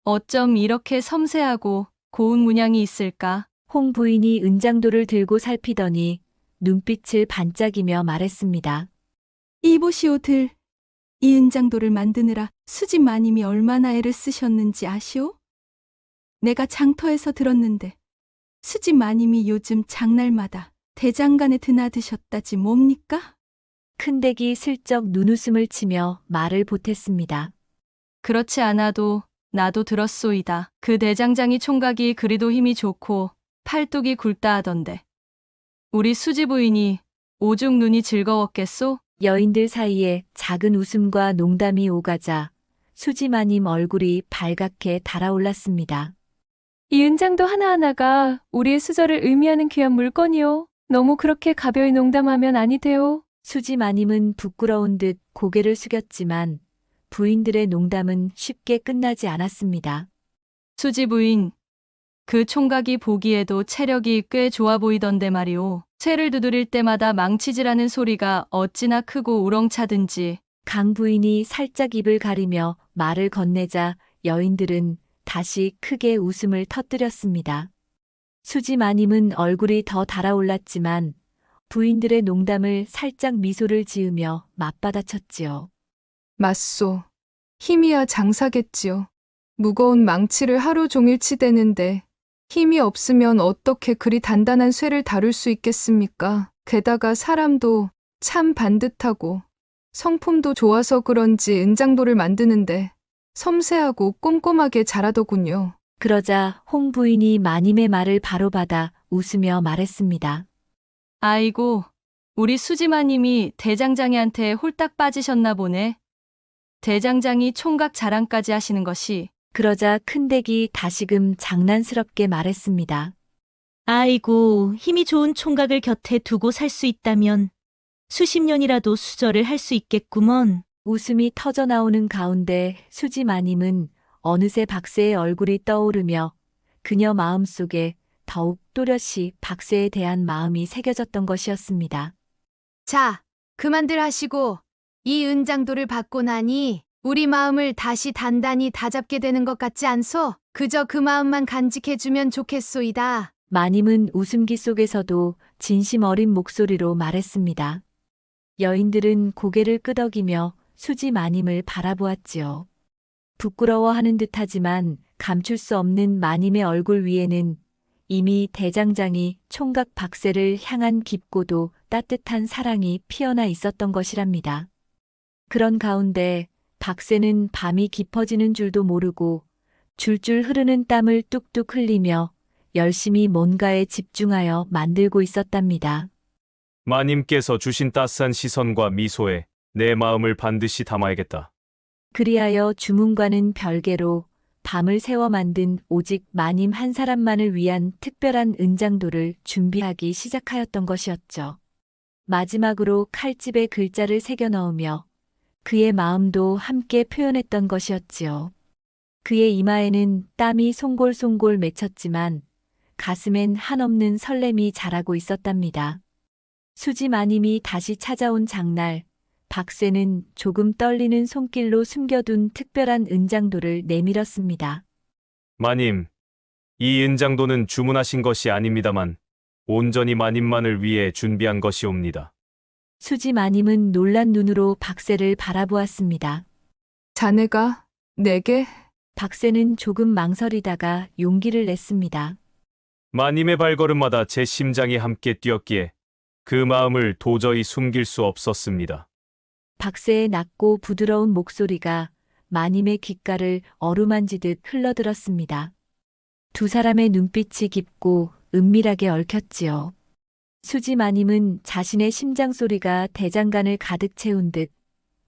어쩜 이렇게 섬세하고 고운 문양이 있을까? 홍 부인이 은장도를 들고 살피더니 눈빛을 반짝이며 말했습니다. 이보시오들, 이 은장도를 만드느라 수지 마님이 얼마나 애를 쓰셨는지 아시오? 내가 장터에서 들었는데 수지 마님이 요즘 장날마다 대장간에 드나드셨다지 뭡니까? 큰댁이 슬쩍 눈웃음을 치며 말을 보탰습니다. 그렇지 않아도 나도 들었소이다. 그 대장장이 총각이 그리도 힘이 좋고 팔뚝이 굵다 하던데. 우리 수지 부인이 오죽 눈이 즐거웠겠소? 여인들 사이에 작은 웃음과 농담이 오가자 수지마님 얼굴이 발갛게 달아올랐습니다. 이 은장도 하나하나가 우리의 수저를 의미하는 귀한 물건이요. 너무 그렇게 가벼이 농담하면 아니 돼요. 수지마님은 부끄러운 듯 고개를 숙였지만 부인들의 농담은 쉽게 끝나지 않았습니다. 수지 부인, 그 총각이 보기에도 체력이 꽤 좋아 보이던데 말이오. 쇠를 두드릴 때마다 망치질하는 소리가 어찌나 크고 우렁차든지. 강 부인이 살짝 입을 가리며 말을 건네자 여인들은 다시 크게 웃음을 터뜨렸습니다. 수지마님은 얼굴이 더 달아올랐지만 부인들의 농담을 살짝 미소를 지으며 맞받아쳤지요. 맞소. 힘이야 장사겠지요. 무거운 망치를 하루 종일 치대는데 힘이 없으면 어떻게 그리 단단한 쇠를 다룰 수 있겠습니까? 게다가 사람도 참 반듯하고 성품도 좋아서 그런지 은장도를 만드는데 섬세하고 꼼꼼하게 잘하더군요. 그러자 홍 부인이 마님의 말을 바로 받아 웃으며 말했습니다. 아이고, 우리 수지마님이 대장장이한테 홀딱 빠지셨나 보네. 대장장이 총각 자랑까지 하시는 것이. 그러자 큰댁이 다시금 장난스럽게 말했습니다. 아이고, 힘이 좋은 총각을 곁에 두고 살 수 있다면 수십 년이라도 수절을 할 수 있겠구먼. 웃음이 터져 나오는 가운데 수지 마님은 어느새 박새의 얼굴이 떠오르며 그녀 마음속에 더욱 또렷이 박새에 대한 마음이 새겨졌던 것이었습니다. 자, 그만들 하시고 이 은장도를 받고 나니 우리 마음을 다시 단단히 다잡게 되는 것 같지 않소? 그저 그 마음만 간직해주면 좋겠소이다. 마님은 웃음기 속에서도 진심 어린 목소리로 말했습니다. 여인들은 고개를 끄덕이며 수지 마님을 바라보았지요. 부끄러워하는 듯하지만 감출 수 없는 마님의 얼굴 위에는 이미 대장장이 총각 박새를 향한 깊고도 따뜻한 사랑이 피어나 있었던 것이랍니다. 그런 가운데 박새는 밤이 깊어지는 줄도 모르고 줄줄 흐르는 땀을 뚝뚝 흘리며 열심히 뭔가에 집중하여 만들고 있었답니다. 마님께서 주신 따스한 시선과 미소에 내 마음을 반드시 담아야겠다. 그리하여 주문과는 별개로 밤을 새워 만든 오직 마님 한 사람만을 위한 특별한 은장도를 준비하기 시작하였던 것이었죠. 마지막으로 칼집에 글자를 새겨 넣으며 그의 마음도 함께 표현했던 것이었지요. 그의 이마에는 땀이 송골송골 맺혔지만 가슴엔 한없는 설렘이 자라고 있었답니다. 수지 마님이 다시 찾아온 장날, 박새는 조금 떨리는 손길로 숨겨둔 특별한 은장도를 내밀었습니다. 마님, 이 은장도는 주문하신 것이 아닙니다만 온전히 마님만을 위해 준비한 것이옵니다. 수지 마님은 놀란 눈으로 박새를 바라보았습니다. 자네가 내게? 박새는 조금 망설이다가 용기를 냈습니다. 마님의 발걸음마다 제 심장이 함께 뛰었기에 그 마음을 도저히 숨길 수 없었습니다. 박새의 낮고 부드러운 목소리가 마님의 귓가를 어루만지듯 흘러들었습니다. 두 사람의 눈빛이 깊고 은밀하게 얽혔지요. 수지 마님은 자신의 심장 소리가 대장간을 가득 채운 듯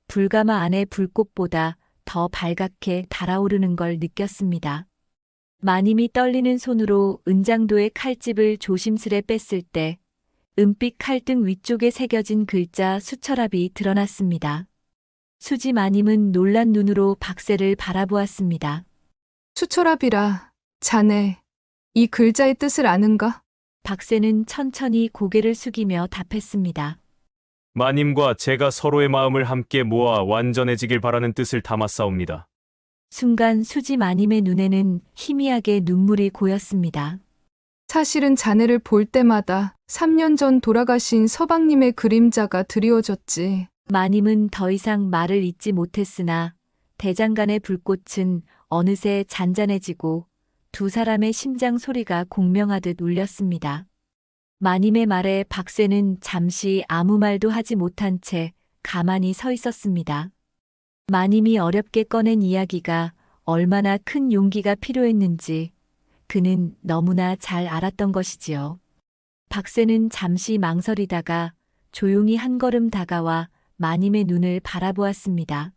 불가마 안의 불꽃보다 더 발갛게 달아오르는 걸 느꼈습니다. 마님이 떨리는 손으로 은장도의 칼집을 조심스레 뺐을 때 은빛 칼등 위쪽에 새겨진 글자 수철합이 드러났습니다. 수지 마님은 놀란 눈으로 박새를 바라보았습니다. 수철합이라, 자네, 이 글자의 뜻을 아는가? 박새는 천천히 고개를 숙이며 답했습니다. 마님과 제가 서로의 마음을 함께 모아 완전해지길 바라는 뜻을 담았사옵니다. 순간 수지 마님의 눈에는 희미하게 눈물이 고였습니다. 사실은 자네를 볼 때마다 3년 전 돌아가신 서방님의 그림자가 드리워졌지. 마님은 더 이상 말을 잇지 못했으나 대장간의 불꽃은 어느새 잔잔해지고 두 사람의 심장 소리가 공명하듯 울렸습니다. 마님의 말에 박새는 잠시 아무 말도 하지 못한 채 가만히 서 있었습니다. 마님이 어렵게 꺼낸 이야기가 얼마나 큰 용기가 필요했는지 그는 너무나 잘 알았던 것이지요. 박새는 잠시 망설이다가 조용히 한 걸음 다가와 마님의 눈을 바라보았습니다.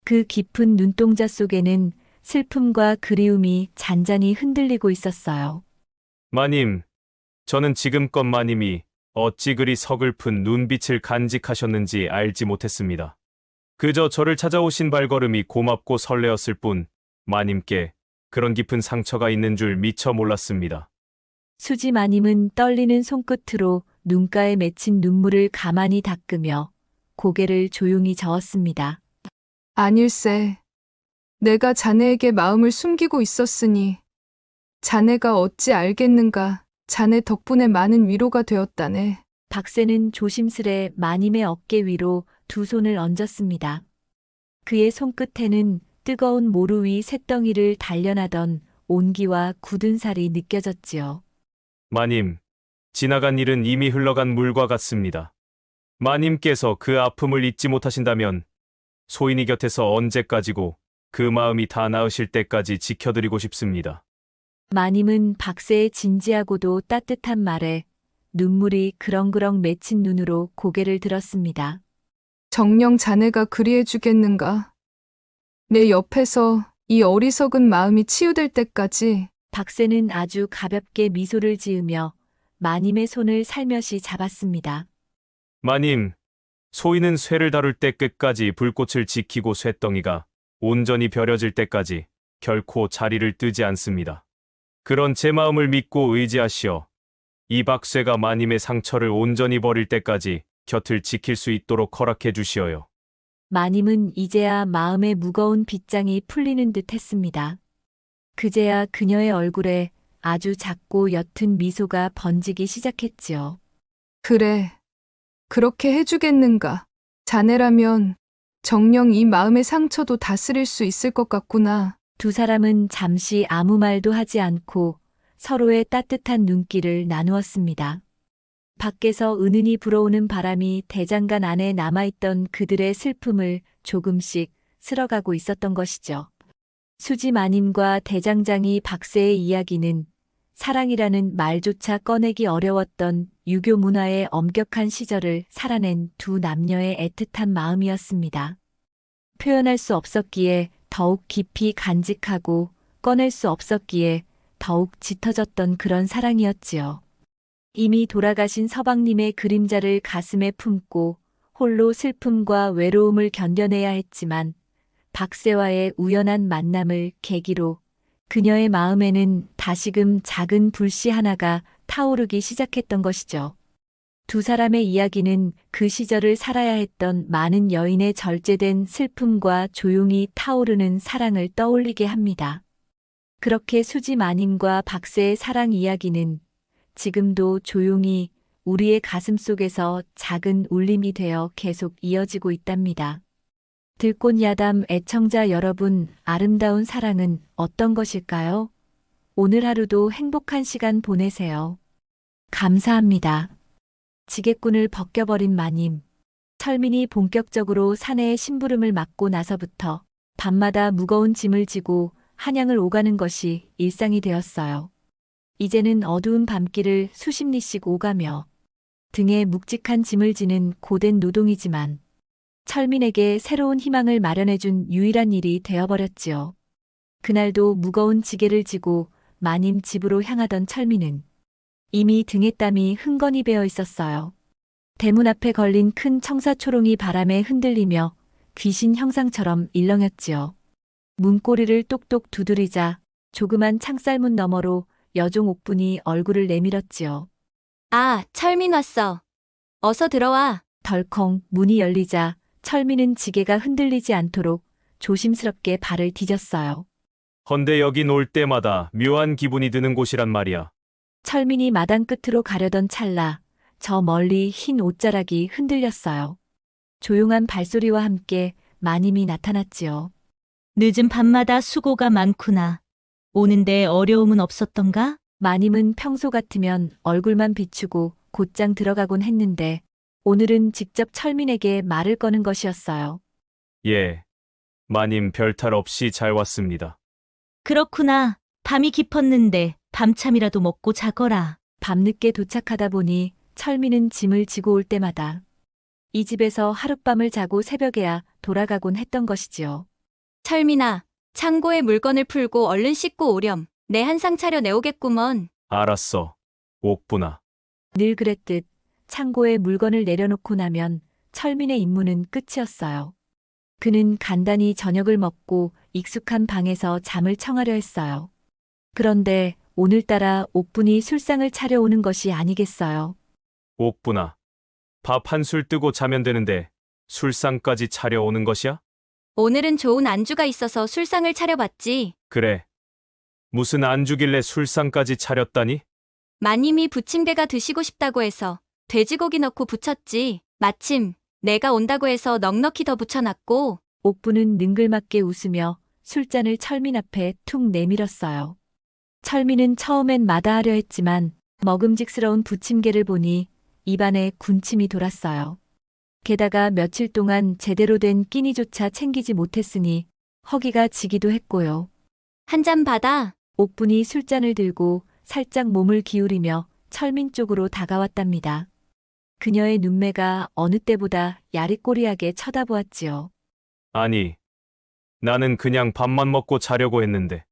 그 깊은 눈동자 속에는 슬픔과 그리움이 잔잔히 흔들리고 있었어요. 마님, 저는 지금껏 마님이 어찌 그리 서글픈 눈빛을 간직하셨는지 알지 못했습니다. 그저 저를 찾아오신 발걸음이 고맙고 설레었을 뿐 마님께 그런 깊은 상처가 있는 줄 미처 몰랐습니다. 수지 마님은 떨리는 손끝으로 눈가에 맺힌 눈물을 가만히 닦으며 고개를 조용히 저었습니다. 아닐세. 내가 자네에게 마음을 숨기고 있었으니 자네가 어찌 알겠는가. 자네 덕분에 많은 위로가 되었다네. 박새는 조심스레 마님의 어깨 위로 두 손을 얹었습니다. 그의 손끝에는 뜨거운 모루 위 쇳덩이를 단련하던 온기와 굳은 살이 느껴졌지요. 마님, 지나간 일은 이미 흘러간 물과 같습니다. 마님께서 그 아픔을 잊지 못하신다면 소인이 곁에서 언제까지고 그 마음이 다 나으실 때까지 지켜드리고 싶습니다. 마님은 박새의 진지하고도 따뜻한 말에 눈물이 그렁그렁 맺힌 눈으로 고개를 들었습니다. 정녕 자네가 그리해 주겠는가? 내 옆에서 이 어리석은 마음이 치유될 때까지. 박새는 아주 가볍게 미소를 지으며 마님의 손을 살며시 잡았습니다. 마님, 소인은 쇠를 다룰 때 끝까지 불꽃을 지키고 쇠덩이가 온전히 벼려질 때까지 결코 자리를 뜨지 않습니다. 그런 제 마음을 믿고 의지하시어 이 박쇠가 마님의 상처를 온전히 버릴 때까지 곁을 지킬 수 있도록 허락해 주시어요. 마님은 이제야 마음의 무거운 빗장이 풀리는 듯 했습니다. 그제야 그녀의 얼굴에 아주 작고 옅은 미소가 번지기 시작했지요. 그래. 그렇게 해주겠는가. 자네라면 정녕 이 마음의 상처도 다스릴 수 있을 것 같구나. 두 사람은 잠시 아무 말도 하지 않고 서로의 따뜻한 눈길을 나누었습니다. 밖에서 은은히 불어오는 바람이 대장간 안에 남아있던 그들의 슬픔을 조금씩 쓸어가고 있었던 것이죠. 수지 마님과 대장장이 박새의 이야기는 사랑이라는 말조차 꺼내기 어려웠던 유교 문화의 엄격한 시절을 살아낸 두 남녀의 애틋한 마음이었습니다. 표현할 수 없었기에 더욱 깊이 간직하고 꺼낼 수 없었기에 더욱 짙어졌던 그런 사랑이었지요. 이미 돌아가신 서방님의 그림자를 가슴에 품고 홀로 슬픔과 외로움을 견뎌내야 했지만 박새와의 우연한 만남을 계기로 그녀의 마음에는 다시금 작은 불씨 하나가 타오르기 시작했던 것이죠. 두 사람의 이야기는 그 시절을 살아야 했던 많은 여인의 절제된 슬픔과 조용히 타오르는 사랑을 떠올리게 합니다. 그렇게 수지 마님과 박새의 사랑 이야기는 지금도 조용히 우리의 가슴 속에서 작은 울림이 되어 계속 이어지고 있답니다. 들꽃 야담 애청자 여러분, 아름다운 사랑은 어떤 것일까요? 오늘 하루도 행복한 시간 보내세요. 감사합니다. 지게꾼을 벗겨버린 마님. 철민이 본격적으로 사내의 심부름을 맡고 나서부터 밤마다 무거운 짐을 지고 한양을 오가는 것이 일상이 되었어요. 이제는 어두운 밤길을 수십 리씩 오가며 등에 묵직한 짐을 지는 고된 노동이지만 철민에게 새로운 희망을 마련해준 유일한 일이 되어버렸지요. 그날도 무거운 지게를 지고 마님 집으로 향하던 철민은 이미 등에 땀이 흥건히 배어 있었어요. 대문 앞에 걸린 큰 청사초롱이 바람에 흔들리며 귀신 형상처럼 일렁였지요. 문고리를 똑똑 두드리자 조그만 창살문 너머로 여종 옥분이 얼굴을 내밀었지요. 아, 철민 왔어. 어서 들어와. 덜컹 문이 열리자 철민은 지게가 흔들리지 않도록 조심스럽게 발을 디뎠어요. 헌데 여긴 올 때마다 묘한 기분이 드는 곳이란 말이야. 철민이 마당 끝으로 가려던 찰나 저 멀리 흰 옷자락이 흔들렸어요. 조용한 발소리와 함께 마님이 나타났지요. 늦은 밤마다 수고가 많구나. 오는데 어려움은 없었던가? 마님은 평소 같으면 얼굴만 비추고 곧장 들어가곤 했는데 오늘은 직접 철민에게 말을 거는 것이었어요. 예. 마님 별탈 없이 잘 왔습니다. 그렇구나. 밤이 깊었는데 밤참이라도 먹고 자거라. 밤늦게 도착하다 보니 철민은 짐을 지고 올 때마다 이 집에서 하룻밤을 자고 새벽에야 돌아가곤 했던 것이지요. 철민아, 창고에 물건을 풀고 얼른 씻고 오렴. 내 한상 차려 내오겠구먼. 알았어. 옥분아. 늘 그랬듯 창고에 물건을 내려놓고 나면 철민의 임무는 끝이었어요. 그는 간단히 저녁을 먹고 익숙한 방에서 잠을 청하려 했어요. 그런데 오늘따라 옥분이 술상을 차려오는 것이 아니겠어요. 옥분아. 밥 한 술 뜨고 자면 되는데 술상까지 차려오는 것이야? 오늘은 좋은 안주가 있어서 술상을 차려봤지. 그래. 무슨 안주길래 술상까지 차렸다니? 마님이 부침개가 드시고 싶다고 해서 돼지고기 넣고 부쳤지. 마침 내가 온다고 해서 넉넉히 더 부쳐놨고. 옥분은 능글맞게 웃으며 술잔을 철민 앞에 툭 내밀었어요. 철민은 처음엔 마다하려 했지만 먹음직스러운 부침개를 보니 입안에 군침이 돌았어요. 게다가 며칠 동안 제대로 된 끼니조차 챙기지 못했으니 허기가 지기도 했고요. 한 잔 받아. 옥분이 술잔을 들고 살짝 몸을 기울이며 철민 쪽으로 다가왔답니다. 그녀의 눈매가 어느 때보다 야리꼬리하게 쳐다보았지요. 아니. 나는 그냥 밥만 먹고 자려고 했는데.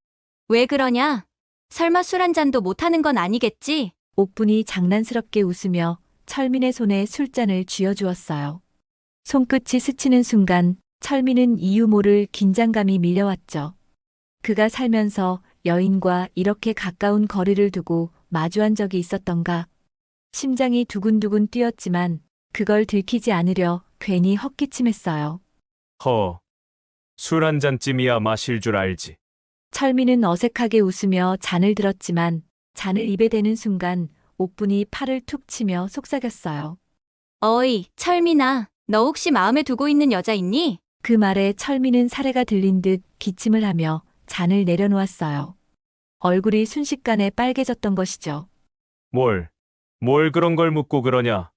왜 그러냐? 설마 술 한 잔도 못하는 건 아니겠지? 옥분이 장난스럽게 웃으며 철민의 손에 술잔을 쥐어주었어요. 손끝이 스치는 순간 철민은 이유 모를 긴장감이 밀려왔죠. 그가 살면서 여인과 이렇게 가까운 거리를 두고 마주한 적이 있었던가. 심장이 두근두근 뛰었지만 그걸 들키지 않으려 괜히 헛기침했어요. 술 한 잔쯤이야 마실 줄 알지. 철민은 어색하게 웃으며 잔을 들었지만 잔을 입에 대는 순간 옥분이 팔을 툭 치며 속삭였어요. 어이, 철민아, 너 혹시 마음에 두고 있는 여자 있니? 그 말에 철민은 사례가 들린 듯 기침을 하며 잔을 내려놓았어요. 얼굴이 순식간에 빨개졌던 것이죠. 뭘 그런 걸 묻고 그러냐?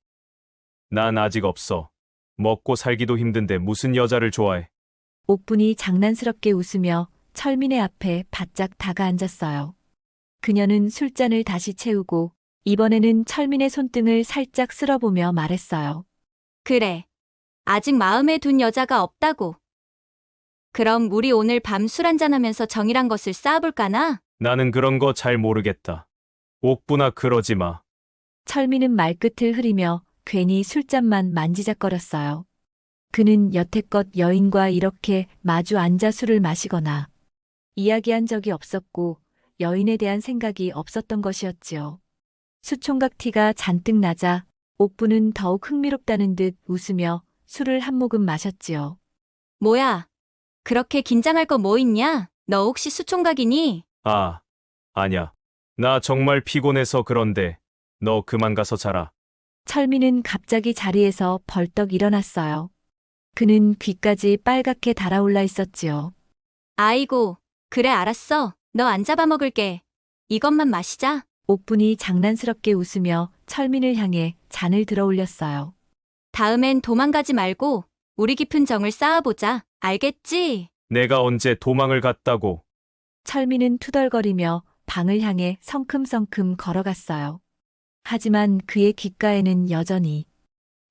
난 아직 없어. 먹고 살기도 힘든데 무슨 여자를 좋아해? 옥분이 장난스럽게 웃으며 철민의 앞에 바짝 다가앉았어요. 그녀는 술잔을 다시 채우고 이번에는 철민의 손등을 살짝 쓸어보며 말했어요. 그래. 아직 마음에 둔 여자가 없다고. 그럼 우리 오늘 밤 술 한잔하면서 정이란 것을 쌓아볼까나? 나는 그런 거 잘 모르겠다. 옥분아 그러지 마. 철민은 말끝을 흐리며 괜히 술잔만 만지작거렸어요. 그는 여태껏 여인과 이렇게 마주 앉아 술을 마시거나 이야기한 적이 없었고 여인에 대한 생각이 없었던 것이었지요. 수총각 티가 잔뜩 나자 옥부는 더욱 흥미롭다는 듯 웃으며 술을 한 모금 마셨지요. 뭐야? 그렇게 긴장할 거 뭐 있냐? 너 혹시 수총각이니? 아냐. 나 정말 피곤해서 그런데 너 그만 가서 자라. 철민은 갑자기 자리에서 벌떡 일어났어요. 그는 귀까지 빨갛게 달아올라 있었지요. 아이고, 그래 알았어. 너 안 잡아먹을게. 이것만 마시자. 옥분이 장난스럽게 웃으며 철민을 향해 잔을 들어 올렸어요. 다음엔 도망가지 말고 우리 깊은 정을 쌓아보자. 알겠지? 내가 언제 도망을 갔다고. 철민은 투덜거리며 방을 향해 성큼성큼 걸어갔어요. 하지만 그의 귓가에는 여전히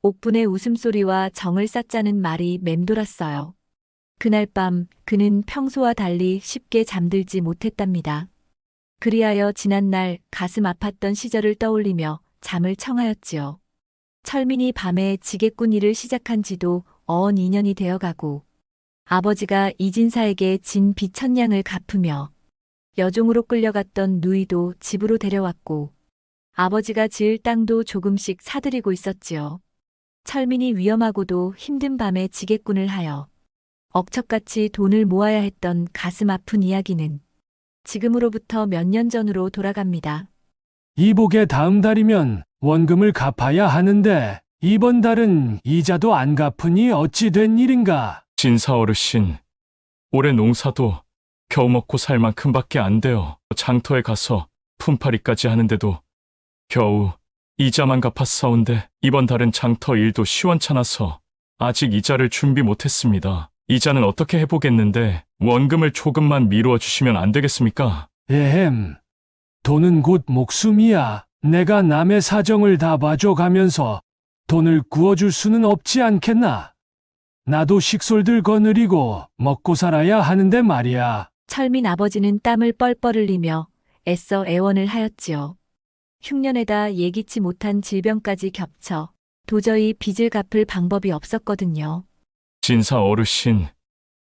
옥분의 웃음소리와 정을 쌓자는 말이 맴돌았어요. 그날 밤 그는 평소와 달리 쉽게 잠들지 못했답니다. 그리하여 지난날 가슴 아팠던 시절을 떠올리며 잠을 청하였지요. 철민이 밤에 지게꾼 일을 시작한 지도 어언 2년이 되어가고 아버지가 이진사에게 진 빚 1000냥을 갚으며 여종으로 끌려갔던 누이도 집으로 데려왔고 아버지가 지을 땅도 조금씩 사들이고 있었지요. 철민이 위험하고도 힘든 밤에 지게꾼을 하여 억척같이 돈을 모아야 했던 가슴 아픈 이야기는 지금으로부터 몇 년 전으로 돌아갑니다. 이복의 다음 달이면 원금을 갚아야 하는데 이번 달은 이자도 안 갚으니 어찌 된 일인가? 진사 어르신, 올해 농사도 겨우 먹고 살 만큼밖에 안 돼요. 장터에 가서 품팔이까지 하는데도 겨우 이자만 갚았사온데 이번 달은 장터 일도 시원찮아서 아직 이자를 준비 못했습니다. 이자는 어떻게 해보겠는데 원금을 조금만 미루어 주시면 안 되겠습니까? 돈은 곧 목숨이야. 내가 남의 사정을 다 봐줘가면서 돈을 구워줄 수는 없지 않겠나? 나도 식솔들 거느리고 먹고 살아야 하는데 말이야. 철민 아버지는 땀을 뻘뻘 흘리며 애써 애원을 하였지요. 흉년에다 예기치 못한 질병까지 겹쳐 도저히 빚을 갚을 방법이 없었거든요. 진사 어르신,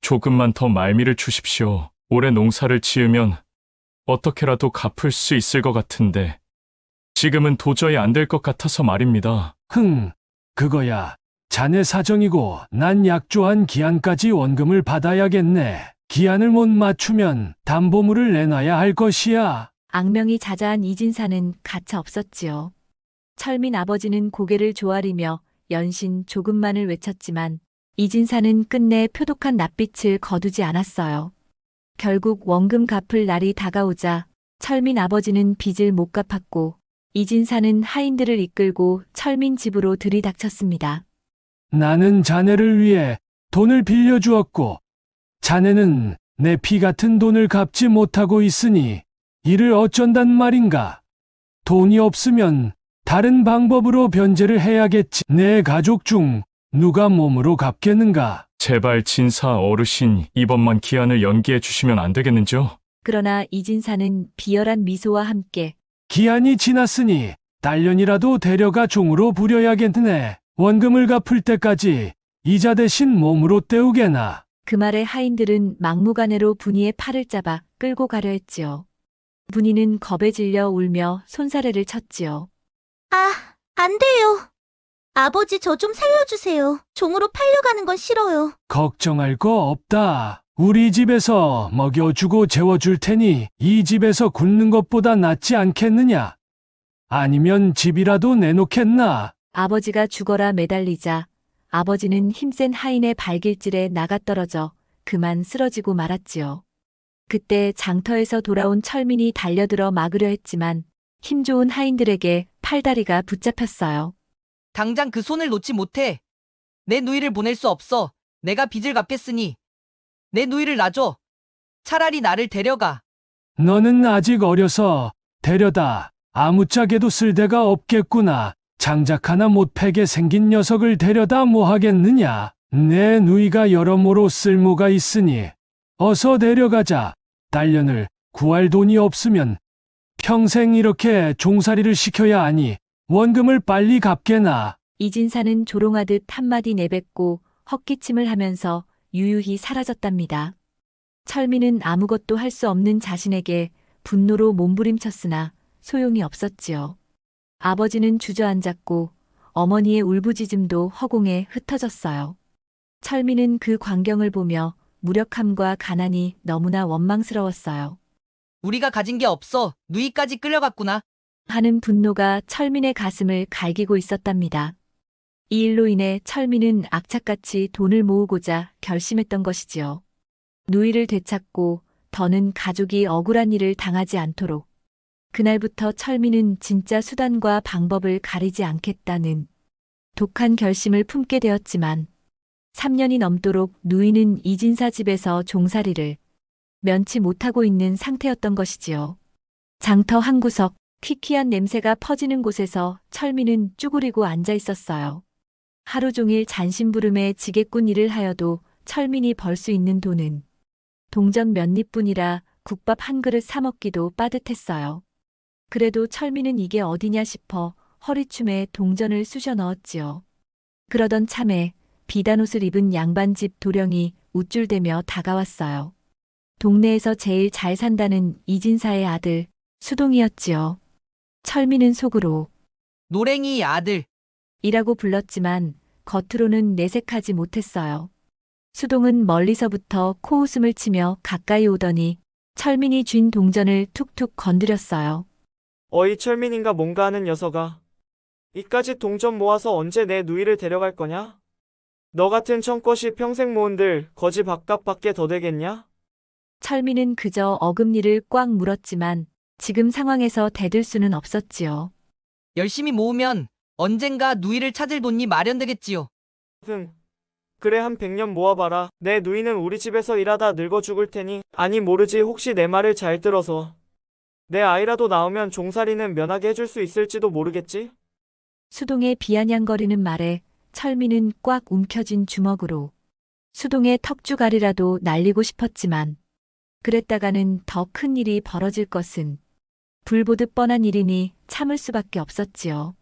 조금만 더 말미를 주십시오. 올해 농사를 지으면 어떻게라도 갚을 수 있을 것 같은데 지금은 도저히 안 될 것 같아서 말입니다. 그거야. 자네 사정이고 난 약조한 기한까지 원금을 받아야겠네. 기한을 못 맞추면 담보물을 내놔야 할 것이야. 악명이 자자한 이진사는 가차 없었지요. 철민 아버지는 고개를 조아리며 연신 조금만을 외쳤지만 이진사는 끝내 표독한 낯빛을 거두지 않았어요. 결국 원금 갚을 날이 다가오자 철민 아버지는 빚을 못 갚았고 이진사는 하인들을 이끌고 철민 집으로 들이닥쳤습니다. 나는 자네를 위해 돈을 빌려주었고 자네는 내 피 같은 돈을 갚지 못하고 있으니 이를 어쩐단 말인가? 돈이 없으면 다른 방법으로 변제를 해야겠지. 내 가족 중 누가 몸으로 갚겠는가? 제발 진사 어르신, 이번만 기한을 연기해 주시면 안 되겠는지요? 그러나 이진사는 비열한 미소와 함께 기한이 지났으니 딸년이라도 데려가 종으로 부려야겠네. 원금을 갚을 때까지 이자 대신 몸으로 때우게나. 그 말에 하인들은 막무가내로 분이의 팔을 잡아 끌고 가려 했지요. 분이는 겁에 질려 울며 손사래를 쳤지요. 아, 안 돼요. 아버지 저 좀 살려주세요. 종으로 팔려가는 건 싫어요. 걱정할 거 없다. 우리 집에서 먹여주고 재워줄 테니 이 집에서 굶는 것보다 낫지 않겠느냐? 아니면 집이라도 내놓겠나? 아버지가 죽어라 매달리자 아버지는 힘센 하인의 발길질에 나가떨어져 그만 쓰러지고 말았지요. 그때 장터에서 돌아온 철민이 달려들어 막으려 했지만 힘 좋은 하인들에게 팔다리가 붙잡혔어요. 당장 그 손을 놓지 못해. 내 누이를 보낼 수 없어. 내가 빚을 갚겠으니 내 누이를 놔줘. 차라리 나를 데려가. 너는 아직 어려서 데려다 아무짝에도 쓸데가 없겠구나. 장작 하나 못 패게 생긴 녀석을 데려다 뭐 하겠느냐. 내 누이가 여러모로 쓸모가 있으니 어서 데려가자. 딸년을 구할 돈이 없으면 평생 이렇게 종살이를 시켜야 하니 원금을 빨리 갚게나. 이진사는 조롱하듯 한마디 내뱉고 헛기침을 하면서 유유히 사라졌답니다. 철민은 아무것도 할 수 없는 자신에게 분노로 몸부림쳤으나 소용이 없었지요. 아버지는 주저앉았고 어머니의 울부짖음도 허공에 흩어졌어요. 철민은 그 광경을 보며 무력함과 가난이 너무나 원망스러웠어요. 우리가 가진 게 없어. 누이까지 끌려갔구나. 하는 분노가 철민의 가슴을 갈기고 있었답니다. 이 일로 인해 철민은 악착같이 돈을 모으고자 결심했던 것이지요. 누이를 되찾고 더는 가족이 억울한 일을 당하지 않도록. 그날부터 철민은 진짜 수단과 방법을 가리지 않겠다는 독한 결심을 품게 되었지만 3년이 넘도록 누이는 이진사 집에서 종살이를 면치 못하고 있는 상태였던 것이지요. 장터 한 구석, 퀴퀴한 냄새가 퍼지는 곳에서 철민은 쭈그리고 앉아 있었어요. 하루 종일 잔심부름에 지게꾼 일을 하여도 철민이 벌 수 있는 돈은 동전 몇 입뿐이라 국밥 한 그릇 사 먹기도 빠듯했어요. 그래도 철민은 이게 어디냐 싶어 허리춤에 동전을 쑤셔 넣었지요. 그러던 참에 비단 옷을 입은 양반집 도령이 우쭐대며 다가왔어요. 동네에서 제일 잘 산다는 이진사의 아들 수동이었지요. 철민은 속으로 노랭이 아들. 이라고 불렀지만 겉으로는 내색하지 못했어요. 수동은 멀리서부터 코웃음을 치며 가까이 오더니 철민이 쥔 동전을 툭툭 건드렸어요. 어이 철민인가 뭔가 하는 녀석아. 이까지 동전 모아서 언제 내 누이를 데려갈 거냐? 너 같은 청껏이 평생 모은들 거지 밥값밖에 더 되겠냐? 철민은 그저 어금니를 꽉 물었지만 지금 상황에서 대들 수는 없었지요. 열심히 모으면 언젠가 누이를 찾을 돈이 마련되겠지요. 그래 한 100년 모아봐라. 내 누이는 우리 집에서 일하다 늙어 죽을 테니 아니 모르지 혹시 내 말을 잘 들어서 내 아이라도 낳으면 종살이는 면하게 해줄 수 있을지도 모르겠지? 수동의 비아냥거리는 말에 철민은 꽉 움켜쥔 주먹으로 수동의 턱주가리라도 날리고 싶었지만 그랬다가는 더 큰 일이 벌어질 것은 불보듯 뻔한 일이니 참을 수밖에 없었지요.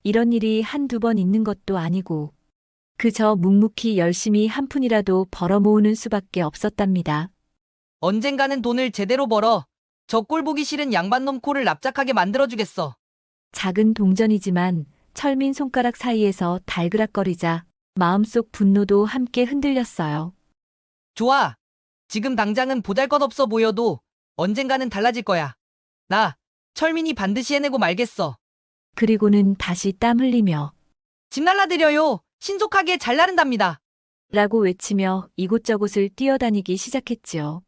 이런 일이 한두 번 있는 것도 아니고 그저 묵묵히 열심히 한 푼이라도 벌어 모으는 수밖에 없었답니다. 언젠가는 돈을 제대로 벌어 저 꼴 보기 싫은 양반놈 코를 납작하게 만들어주겠어. 작은 동전이지만 철민 손가락 사이에서 달그락거리자 마음속 분노도 함께 흔들렸어요. 좋아. 지금 당장은 보잘것없어 보여도 언젠가는 달라질 거야. 나 철민이 반드시 해내고 말겠어. 그리고는 다시 땀 흘리며 집 날라드려요. 신속하게 잘 나른답니다. 라고 외치며 이곳저곳을 뛰어다니기 시작했지요.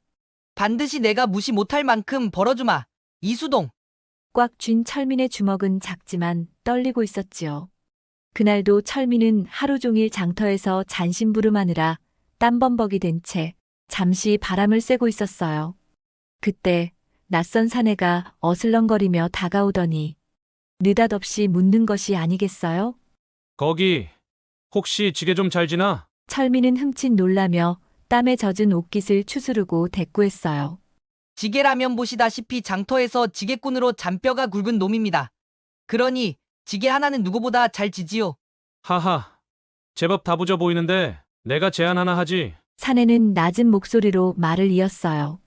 반드시 내가 무시 못할 만큼 벌어주마. 이수동. 꽉 쥔 철민의 주먹은 작지만 떨리고 있었지요. 그날도 철민은 하루 종일 장터에서 잔심부름하느라 땀범벅이 된 채 잠시 바람을 쐬고 있었어요. 그때 낯선 사내가 어슬렁거리며 다가오더니 느닷없이 묻는 것이 아니겠어요? 거기 혹시 지게 좀 잘 지나? 철민은 흠칫 놀라며 땀에 젖은 옷깃을 추스르고 대꾸했어요. 지게라면 보시다시피 장터에서 지게꾼으로 잔뼈가 굵은 놈입니다. 그러니 지게 하나는 누구보다 잘 지지요. 하하, 제법 다부져 보이는데 내가 제안 하나 하지. 사내는 낮은 목소리로 말을 이었어요.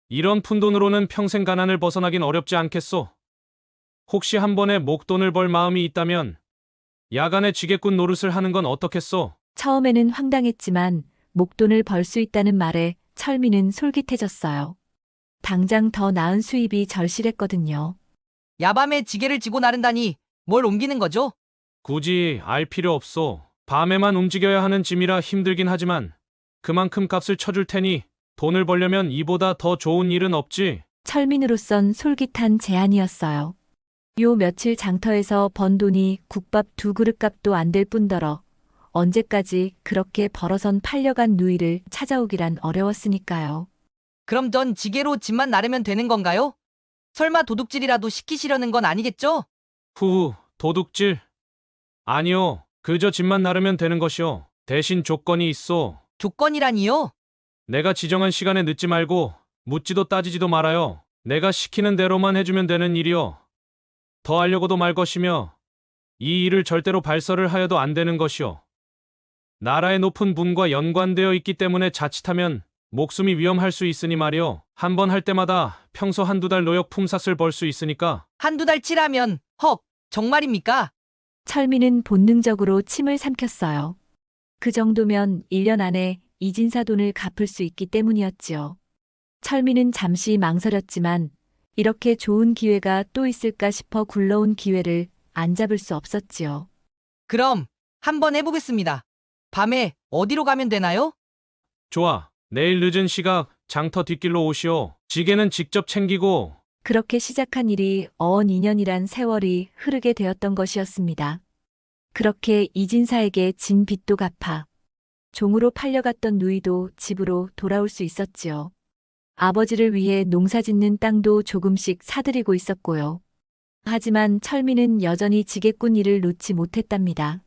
이런 푼돈으로는 평생 가난을 벗어나긴 어렵지 않겠소. 혹시 한 번에 목돈을 벌 마음이 있다면 야간에 지게꾼 노릇을 하는 건 어떻겠소? 처음에는 황당했지만 목돈을 벌 수 있다는 말에 철민은 솔깃해졌어요. 당장 더 나은 수입이 절실했거든요. 야밤에 지게를 지고 나른다니 뭘 옮기는 거죠? 굳이 알 필요 없소. 밤에만 움직여야 하는 짐이라 힘들긴 하지만 그만큼 값을 쳐줄 테니 돈을 벌려면 이보다 더 좋은 일은 없지. 철민으로선 솔깃한 제안이었어요. 요 며칠 장터에서 번 돈이 국밥 2그릇 값도 안 될 뿐더러 언제까지 그렇게 벌어선 팔려간 누이를 찾아오기란 어려웠으니까요. 그럼 전 지게로 짐만 나르면 되는 건가요? 설마 도둑질이라도 시키시려는 건 아니겠죠? 후후, 도둑질. 아니요, 그저 짐만 나르면 되는 것이오. 대신 조건이 있어. 조건이라니요? 내가 지정한 시간에 늦지 말고 묻지도 따지지도 말아요. 내가 시키는 대로만 해주면 되는 일이요. 더 하려고도 말 것이며 이 일을 절대로 발설을 하여도 안 되는 것이요. 나라의 높은 분과 연관되어 있기 때문에 자칫하면 목숨이 위험할 수 있으니 말이요. 한 번 할 때마다 평소 한두 달 노역 품삯을 벌 수 있으니까. 한두 달 치라면 헉, 정말입니까? 철민은 본능적으로 침을 삼켰어요. 그 정도면 1년 안에 이진사 돈을 갚을 수 있기 때문이었지요. 철민은 잠시 망설였지만 이렇게 좋은 기회가 또 있을까 싶어 굴러온 기회를 안 잡을 수 없었지요. 그럼 한번 해보겠습니다. 밤에 어디로 가면 되나요? 좋아. 내일 늦은 시각 장터 뒷길로 오시오. 지게는 직접 챙기고. 그렇게 시작한 일이 어언 2년이란 세월이 흐르게 되었던 것이었습니다. 그렇게 이진사에게 진 빚도 갚아 종으로 팔려갔던 누이도 집으로 돌아올 수 있었지요. 아버지를 위해 농사짓는 땅도 조금씩 사들이고 있었고요. 하지만 철민은 여전히 지게꾼 일을 놓지 못했답니다.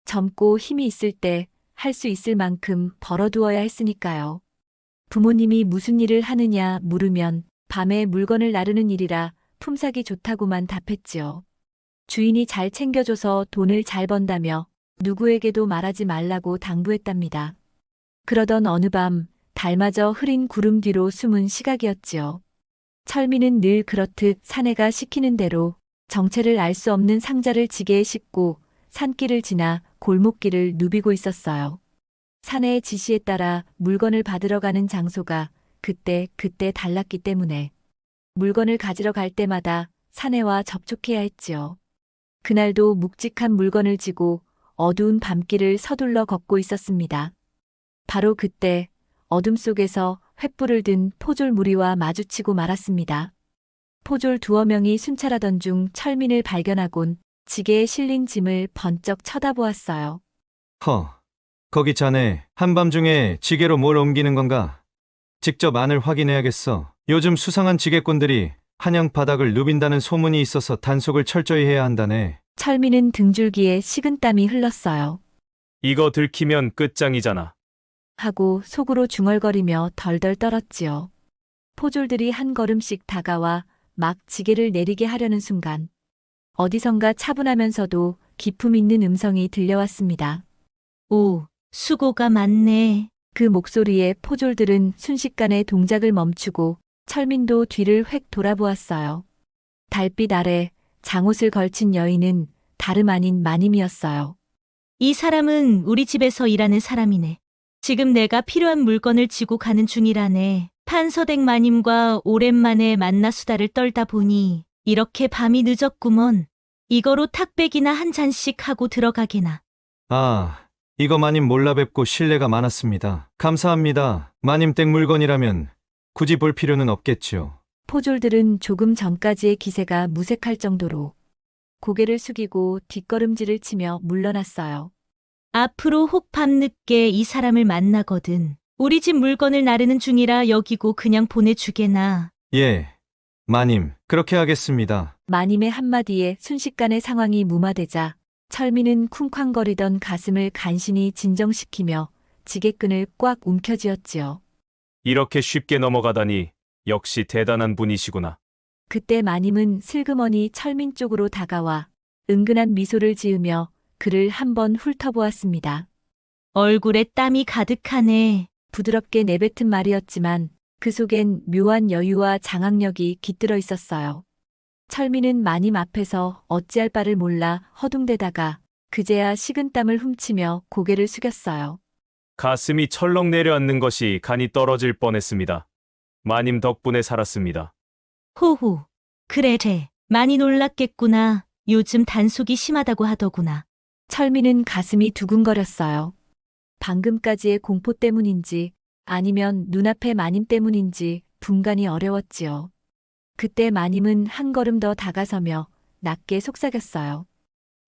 젊고 힘이 있을 때 할 수 있을 만큼 벌어두어야 했으니까요. 부모님이 무슨 일을 하느냐 물으면 밤에 물건을 나르는 일이라 품삯이 좋다고만 답했지요. 주인이 잘 챙겨줘서 돈을 잘 번다며 누구에게도 말하지 말라고 당부했답니다. 그러던 어느 밤 달마저 흐린 구름 뒤로 숨은 시각이었지요. 철민은 늘 그렇듯 사내가 시키는 대로 정체를 알 수 없는 상자를 지게에 싣고 산길을 지나 골목길을 누비고 있었어요. 사내의 지시에 따라 물건을 받으러 가는 장소가 그때 달랐기 때문에 물건을 가지러 갈 때마다 사내와 접촉해야 했지요. 그날도 묵직한 물건을 지고 어두운 밤길을 서둘러 걷고 있었습니다. 바로 그때 어둠 속에서 횃불을 든 포졸 무리와 마주치고 말았습니다. 포졸 2명이 순찰하던 중 철민을 발견하곤 지게에 실린 짐을 번쩍 쳐다보았어요. 거기 자네 한밤중에 지게로 뭘 옮기는 건가? 직접 안을 확인해야겠어. 요즘 수상한 지게꾼들이 한양 바닥을 누빈다는 소문이 있어서 단속을 철저히 해야 한다네. 철민은 등줄기에 식은땀이 흘렀어요. 이거 들키면 끝장이잖아. 하고 속으로 중얼거리며 덜덜 떨었지요. 포졸들이 한 걸음씩 다가와 막 지게를 내리게 하려는 순간 어디선가 차분하면서도 기품 있는 음성이 들려왔습니다. 오, 수고가 많네. 그 목소리에 포졸들은 순식간에 동작을 멈추고 철민도 뒤를 획 돌아보았어요. 달빛 아래 장옷을 걸친 여인은 다름 아닌 마님이었어요. 이 사람은 우리 집에서 일하는 사람이네. 지금 내가 필요한 물건을 지고 가는 중이라네. 판서댁 마님과 오랜만에 만나 수다를 떨다 보니 이렇게 밤이 늦었구먼. 이거로 탁백이나 한 잔씩 하고 들어가게나. 아, 이거 마님 몰라 뵙고 신뢰가 많았습니다. 감사합니다. 마님 댁 물건이라면 굳이 볼 필요는 없겠지요. 포졸들은 조금 전까지의 기세가 무색할 정도로 고개를 숙이고 뒷걸음질을 치며 물러났어요. 앞으로 혹 밤늦게 이 사람을 만나거든. 우리 집 물건을 나르는 중이라 여기고 그냥 보내주게나. 예, 마님, 그렇게 하겠습니다. 마님의 한마디에 순식간에 상황이 무마되자 철민은 쿵쾅거리던 가슴을 간신히 진정시키며 지게끈을 꽉 움켜쥐었지요. 이렇게 쉽게 넘어가다니 역시 대단한 분이시구나. 그때 마님은 슬그머니 철민 쪽으로 다가와 은근한 미소를 지으며 그를 한번 훑어보았습니다. 얼굴에 땀이 가득하네. 부드럽게 내뱉은 말이었지만 그 속엔 묘한 여유와 장악력이 깃들어 있었어요. 철민은 마님 앞에서 어찌할 바를 몰라 허둥대다가 그제야 식은땀을 훔치며 고개를 숙였어요. 가슴이 철렁 내려앉는 것이 간이 떨어질 뻔했습니다. 마님 덕분에 살았습니다. 호호. 그래. 많이 놀랐겠구나. 요즘 단속이 심하다고 하더구나. 철민은 가슴이 두근거렸어요. 방금까지의 공포 때문인지 아니면 눈앞의 마님 때문인지 분간이 어려웠지요. 그때 마님은 한 걸음 더 다가서며 낮게 속삭였어요.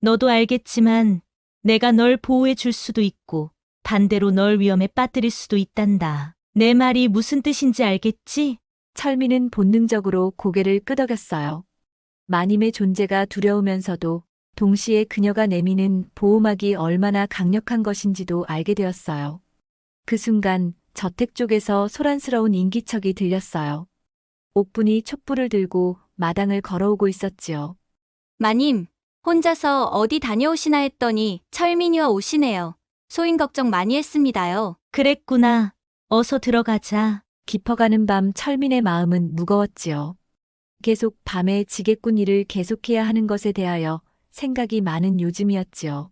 너도 알겠지만 내가 널 보호해 줄 수도 있고 반대로 널 위험에 빠뜨릴 수도 있단다. 내 말이 무슨 뜻인지 알겠지? 철민은 본능적으로 고개를 끄덕였어요. 마님의 존재가 두려우면서도 동시에 그녀가 내미는 보호막이 얼마나 강력한 것인지도 알게 되었어요. 그 순간 저택 쪽에서 소란스러운 인기척이 들렸어요. 옥분이 촛불을 들고 마당을 걸어오고 있었지요. 마님, 혼자서 어디 다녀오시나 했더니 철민이와 오시네요. 소인 걱정 많이 했습니다요. 그랬구나. 어서 들어가자. 깊어가는 밤 철민의 마음은 무거웠지요. 계속 밤에 지게꾼 일을 계속해야 하는 것에 대하여 생각이 많은 요즘이었지요.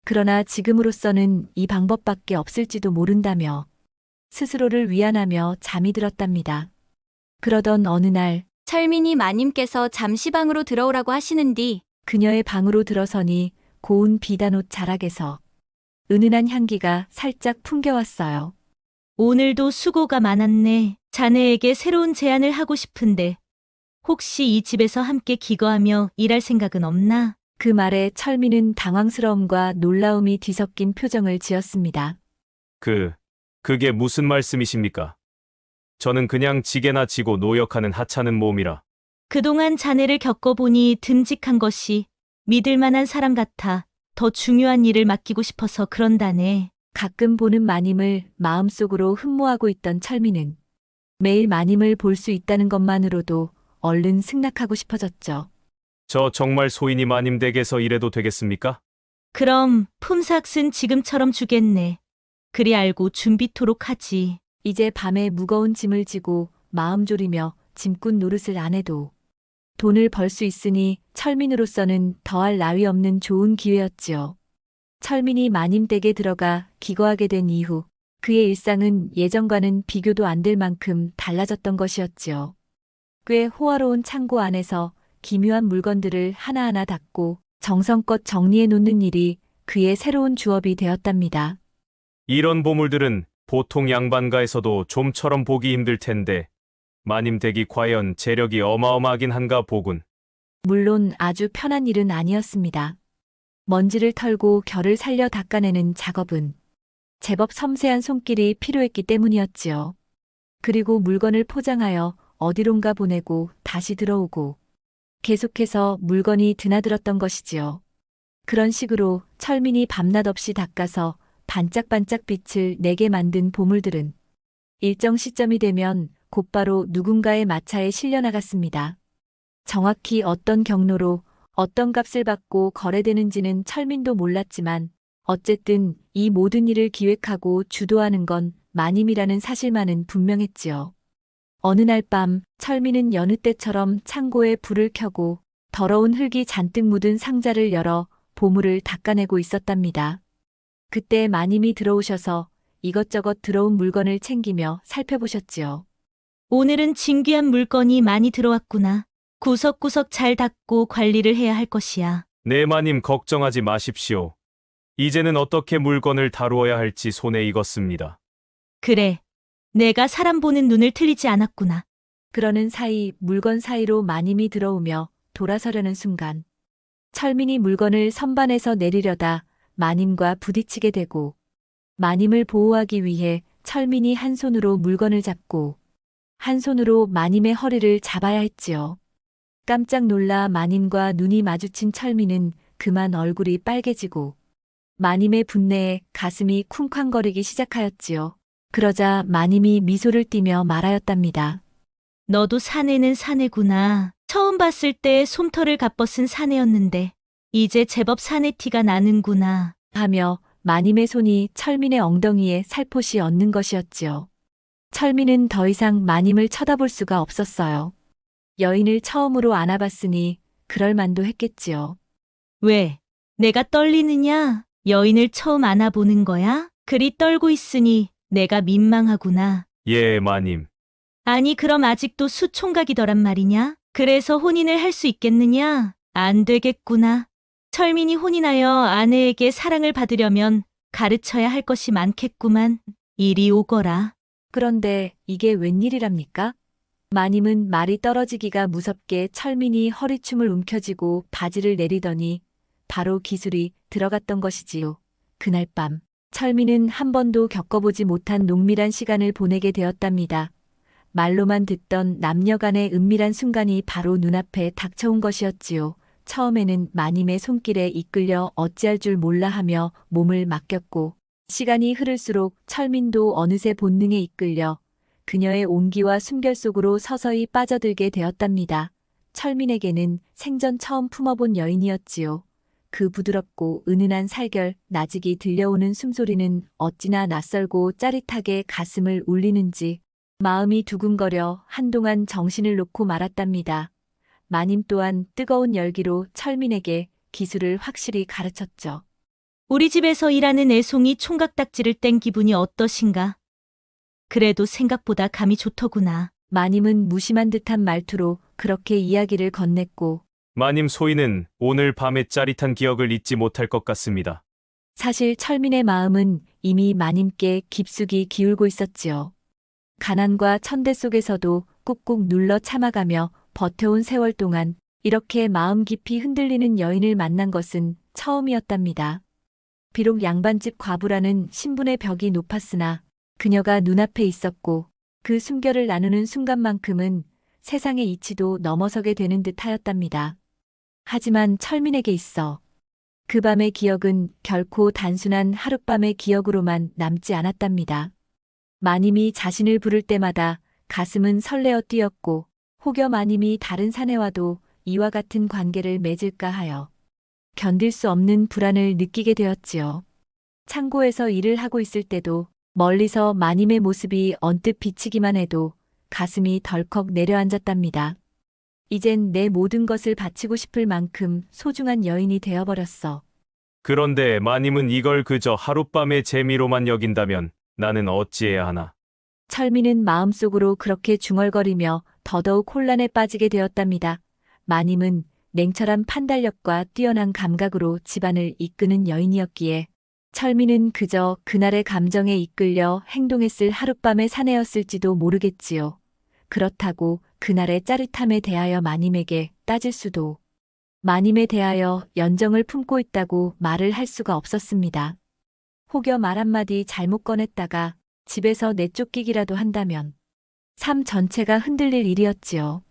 그러나 지금으로서는 이 방법밖에 없을지도 모른다며 스스로를 위안하며 잠이 들었답니다. 그러던 어느 날 철민이 마님께서 잠시 방으로 들어오라고 하시는디 그녀의 방으로 들어서니 고운 비단옷 자락에서 은은한 향기가 살짝 풍겨왔어요. 오늘도 수고가 많았네. 자네에게 새로운 제안을 하고 싶은데 혹시 이 집에서 함께 기거하며 일할 생각은 없나? 그 말에 철민은 당황스러움과 놀라움이 뒤섞인 표정을 지었습니다. 그게 무슨 말씀이십니까? 저는 그냥 지게나 지고 노역하는 하찮은 몸이라. 그동안 자네를 겪어보니 듬직한 것이 믿을 만한 사람 같아 더 중요한 일을 맡기고 싶어서 그런다네. 가끔 보는 마님을 마음속으로 흠모하고 있던 철민은 매일 마님을 볼 수 있다는 것만으로도 얼른 승낙하고 싶어졌죠. 저 정말 소인이 마님 댁에서 일해도 되겠습니까? 그럼 품삯은 지금처럼 주겠네. 그리 알고 준비토록 하지. 이제 밤에 무거운 짐을 지고 마음 졸이며 짐꾼 노릇을 안 해도 돈을 벌 수 있으니 철민으로서는 더할 나위 없는 좋은 기회였지요. 철민이 마님 댁에 들어가 기거하게 된 이후 그의 일상은 예전과는 비교도 안 될 만큼 달라졌던 것이었지요. 꽤 호화로운 창고 안에서 기묘한 물건들을 하나하나 닦고 정성껏 정리해 놓는 일이 그의 새로운 주업이 되었답니다. 이런 보물들은 보통 양반가에서도 좀처럼 보기 힘들 텐데 마님 댁이 과연 재력이 어마어마하긴 한가 보군. 물론 아주 편한 일은 아니었습니다. 먼지를 털고 결을 살려 닦아내는 작업은 제법 섬세한 손길이 필요했기 때문이었지요. 그리고 물건을 포장하여 어디론가 보내고 다시 들어오고 계속해서 물건이 드나들었던 것이지요. 그런 식으로 철민이 밤낮 없이 닦아서 반짝반짝 빛을 내게 만든 보물들은 일정 시점이 되면 곧바로 누군가의 마차에 실려나갔습니다. 정확히 어떤 경로로 어떤 값을 받고 거래되는지는 철민도 몰랐지만 어쨌든 이 모든 일을 기획하고 주도하는 건 마님이라는 사실만은 분명했지요. 어느 날 밤 철민은 여느 때처럼 창고에 불을 켜고 더러운 흙이 잔뜩 묻은 상자를 열어 보물을 닦아내고 있었답니다. 그때 마님이 들어오셔서 이것저것 들어온 물건을 챙기며 살펴보셨지요. 오늘은 진귀한 물건이 많이 들어왔구나. 구석구석 잘 닦고 관리를 해야 할 것이야. 네 마님 걱정하지 마십시오. 이제는 어떻게 물건을 다루어야 할지 손에 익었습니다. 그래. 내가 사람 보는 눈을 틀리지 않았구나. 그러는 사이 물건 사이로 마님이 들어오며 돌아서려는 순간 철민이 물건을 선반에서 내리려다 마님과 부딪히게 되고 마님을 보호하기 위해 철민이 한 손으로 물건을 잡고 한 손으로 마님의 허리를 잡아야 했지요. 깜짝 놀라 마님과 눈이 마주친 철민은 그만 얼굴이 빨개지고 마님의 분내에 가슴이 쿵쾅거리기 시작하였지요. 그러자 마님이 미소를 띠며 말하였답니다. 너도 사내는 사내구나. 처음 봤을 때 솜털을 갑벗은 사내였는데 이제 제법 사내 티가 나는구나. 하며 마님의 손이 철민의 엉덩이에 살포시 얹는 것이었지요. 철민은 더 이상 마님을 쳐다볼 수가 없었어요. 여인을 처음으로 안아봤으니 그럴 만도 했겠지요. 왜? 내가 떨리느냐? 여인을 처음 안아보는 거야? 그리 떨고 있으니 내가 민망하구나. 예, 마님. 아니, 그럼 아직도 수총각이더란 말이냐? 그래서 혼인을 할 수 있겠느냐? 안 되겠구나. 철민이 혼인하여 아내에게 사랑을 받으려면 가르쳐야 할 것이 많겠구만. 이리 오거라. 그런데 이게 웬일이랍니까? 마님은 말이 떨어지기가 무섭게 철민이 허리춤을 움켜쥐고 바지를 내리더니 바로 기술이 들어갔던 것이지요. 그날 밤 철민은 한 번도 겪어보지 못한 농밀한 시간을 보내게 되었답니다. 말로만 듣던 남녀 간의 은밀한 순간이 바로 눈앞에 닥쳐온 것이었지요. 처음에는 마님의 손길에 이끌려 어찌할 줄 몰라 하며 몸을 맡겼고 시간이 흐를수록 철민도 어느새 본능에 이끌려 그녀의 온기와 숨결 속으로 서서히 빠져들게 되었답니다. 철민에게는 생전 처음 품어본 여인이었지요. 그 부드럽고 은은한 살결, 나직이 들려오는 숨소리는 어찌나 낯설고 짜릿하게 가슴을 울리는지 마음이 두근거려 한동안 정신을 놓고 말았답니다. 마님 또한 뜨거운 열기로 철민에게 기술을 확실히 가르쳤죠. 우리 집에서 일하는 애송이 총각 딱지를 뗀 기분이 어떠신가? 그래도 생각보다 감이 좋더구나. 마님은 무심한 듯한 말투로 그렇게 이야기를 건넸고 마님 소희는 오늘 밤의 짜릿한 기억을 잊지 못할 것 같습니다. 사실 철민의 마음은 이미 마님께 깊숙이 기울고 있었지요. 가난과 천대 속에서도 꾹꾹 눌러 참아가며 버텨온 세월 동안 이렇게 마음 깊이 흔들리는 여인을 만난 것은 처음이었답니다. 비록 양반집 과부라는 신분의 벽이 높았으나 그녀가 눈앞에 있었고 그 숨결을 나누는 순간만큼은 세상의 이치도 넘어서게 되는 듯 하였답니다. 하지만 철민에게 있어 그 밤의 기억은 결코 단순한 하룻밤의 기억으로만 남지 않았답니다. 마님이 자신을 부를 때마다 가슴은 설레어 뛰었고 혹여 마님이 다른 사내와도 이와 같은 관계를 맺을까 하여 견딜 수 없는 불안을 느끼게 되었지요. 창고에서 일을 하고 있을 때도 멀리서 마님의 모습이 언뜻 비치기만 해도 가슴이 덜컥 내려앉았답니다. 이젠 내 모든 것을 바치고 싶을 만큼 소중한 여인이 되어버렸어. 그런데 마님은 이걸 그저 하룻밤의 재미로만 여긴다면 나는 어찌해야 하나. 철민은 마음속으로 그렇게 중얼거리며 더더욱 혼란에 빠지게 되었답니다. 마님은 냉철한 판단력과 뛰어난 감각으로 집안을 이끄는 여인이었기에 철민은 그저 그날의 감정에 이끌려 행동했을 하룻밤의 사내였을지도 모르겠지요. 그렇다고 그날의 짜릿함에 대하여 마님에게 따질 수도 마님에 대하여 연정을 품고 있다고 말을 할 수가 없었습니다. 혹여 말 한마디 잘못 꺼냈다가 집에서 내쫓기기라도 한다면 삶 전체가 흔들릴 일이었지요.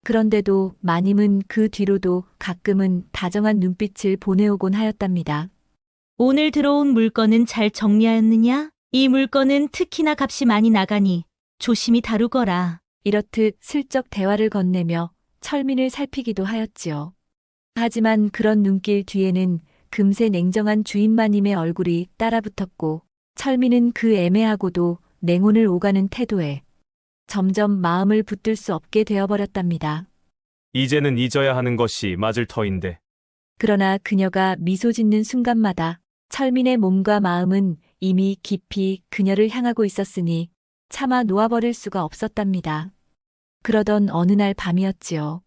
그런데도 마님은 그 뒤로도 가끔은 다정한 눈빛을 보내오곤 하였답니다. 오늘 들어온 물건은 잘 정리하였느냐? 이 물건은 특히나 값이 많이 나가니 조심히 다루거라. 이렇듯 슬쩍 대화를 건네며 철민을 살피기도 하였지요. 하지만 그런 눈길 뒤에는 금세 냉정한 주인 마님의 얼굴이 따라붙었고 철민은 그 애매하고도 냉온을 오가는 태도에 점점 마음을 붙들 수 없게 되어버렸답니다. 이제는 잊어야 하는 것이 맞을 터인데. 그러나 그녀가 미소 짓는 순간마다 철민의 몸과 마음은 이미 깊이 그녀를 향하고 있었으니 차마 놓아버릴 수가 없었답니다. 그러던 어느 날 밤이었지요.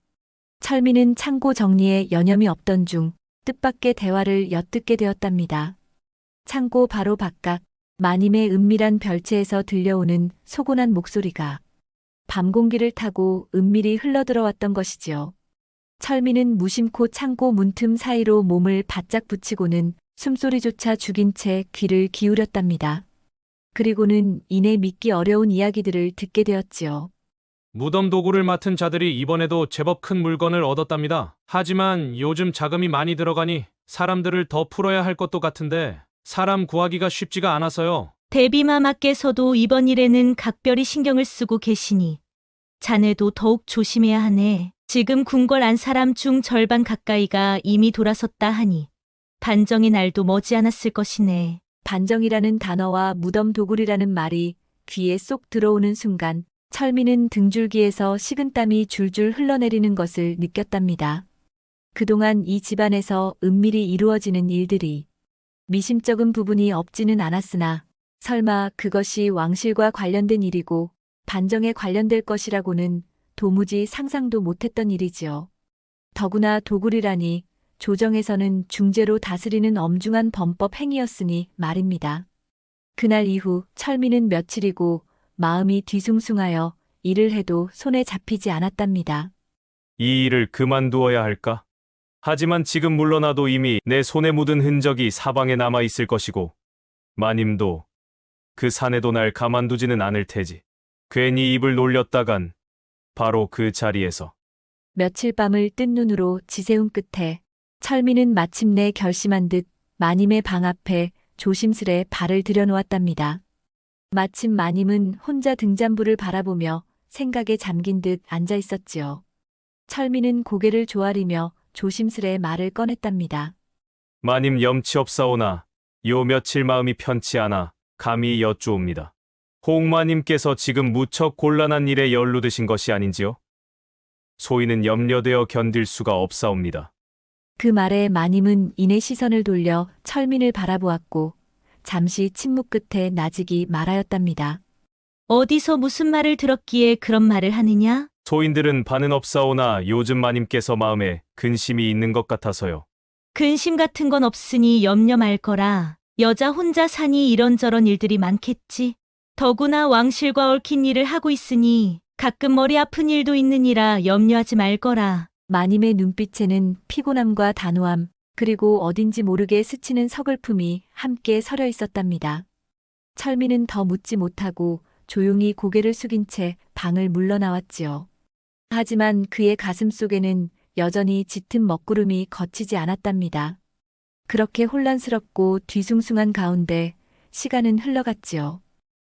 철민은 창고 정리에 여념이 없던 중 뜻밖의 대화를 엿듣게 되었답니다. 창고 바로 바깥 마님의 은밀한 별채에서 들려오는 소곤한 목소리가 밤 공기를 타고 은밀히 흘러들어왔던 것이지요. 철민은 무심코 창고 문틈 사이로 몸을 바짝 붙이고는 숨소리조차 죽인 채 귀를 기울였답니다. 그리고는 이내 믿기 어려운 이야기들을 듣게 되었지요. 무덤 도구를 맡은 자들이 이번에도 제법 큰 물건을 얻었답니다. 하지만 요즘 자금이 많이 들어가니 사람들을 더 풀어야 할 것도 같은데 사람 구하기가 쉽지가 않아서요. 대비마마께서도 이번 일에는 각별히 신경을 쓰고 계시니 자네도 더욱 조심해야 하네. 지금 궁궐 사람 중 절반 가까이가 이미 돌아섰다 하니 반정의 날도 머지않았을 것이네. 반정이라는 단어와 무덤 도굴이라는 말이 귀에 쏙 들어오는 순간 철민은 등줄기에서 식은땀이 줄줄 흘러내리는 것을 느꼈답니다. 그동안 이 집안에서 은밀히 이루어지는 일들이 미심쩍은 부분이 없지는 않았으나 설마 그것이 왕실과 관련된 일이고 반정에 관련될 것이라고는 도무지 상상도 못했던 일이지요. 더구나 도굴이라니 조정에서는 중재로 다스리는 엄중한 범법 행위였으니 말입니다. 그날 이후 철민은 며칠이고 마음이 뒤숭숭하여 일을 해도 손에 잡히지 않았답니다. 이 일을 그만두어야 할까? 하지만 지금 물러나도 이미 내 손에 묻은 흔적이 사방에 남아 있을 것이고 마님도 그 사내도 날 가만두지는 않을 테지. 괜히 입을 놀렸다간 바로 그 자리에서 며칠 밤을 뜬 눈으로 지새운 끝에 철민은 마침내 결심한 듯 마님의 방 앞에 조심스레 발을 들여놓았답니다. 마침 마님은 혼자 등잔불을 바라보며 생각에 잠긴 듯 앉아 있었지요. 철민은 고개를 조아리며 조심스레 말을 꺼냈답니다. 마님 염치 없사오나 요 며칠 마음이 편치 않아 감히 여쭈옵니다. 홍마님께서 지금 무척 곤란한 일에 연루되신 것이 아닌지요? 소인은 염려되어 견딜 수가 없사옵니다. 그 말에 마님은 이내 시선을 돌려 철민을 바라보았고 잠시 침묵 끝에 나직이 말하였답니다. 어디서 무슨 말을 들었기에 그런 말을 하느냐? 소인들은 반은 없사오나 요즘 마님께서 마음에 근심이 있는 것 같아서요. 근심 같은 건 없으니 염려 말 거라. 여자 혼자 사니 이런저런 일들이 많겠지. 더구나 왕실과 얽힌 일을 하고 있으니 가끔 머리 아픈 일도 있느니라 염려하지 말 거라. 마님의 눈빛에는 피곤함과 단호함, 그리고 어딘지 모르게 스치는 서글픔이 함께 서려 있었답니다. 철민은 더 묻지 못하고 조용히 고개를 숙인 채 방을 물러나왔지요. 하지만 그의 가슴 속에는 여전히 짙은 먹구름이 걷히지 않았답니다. 그렇게 혼란스럽고 뒤숭숭한 가운데 시간은 흘러갔지요.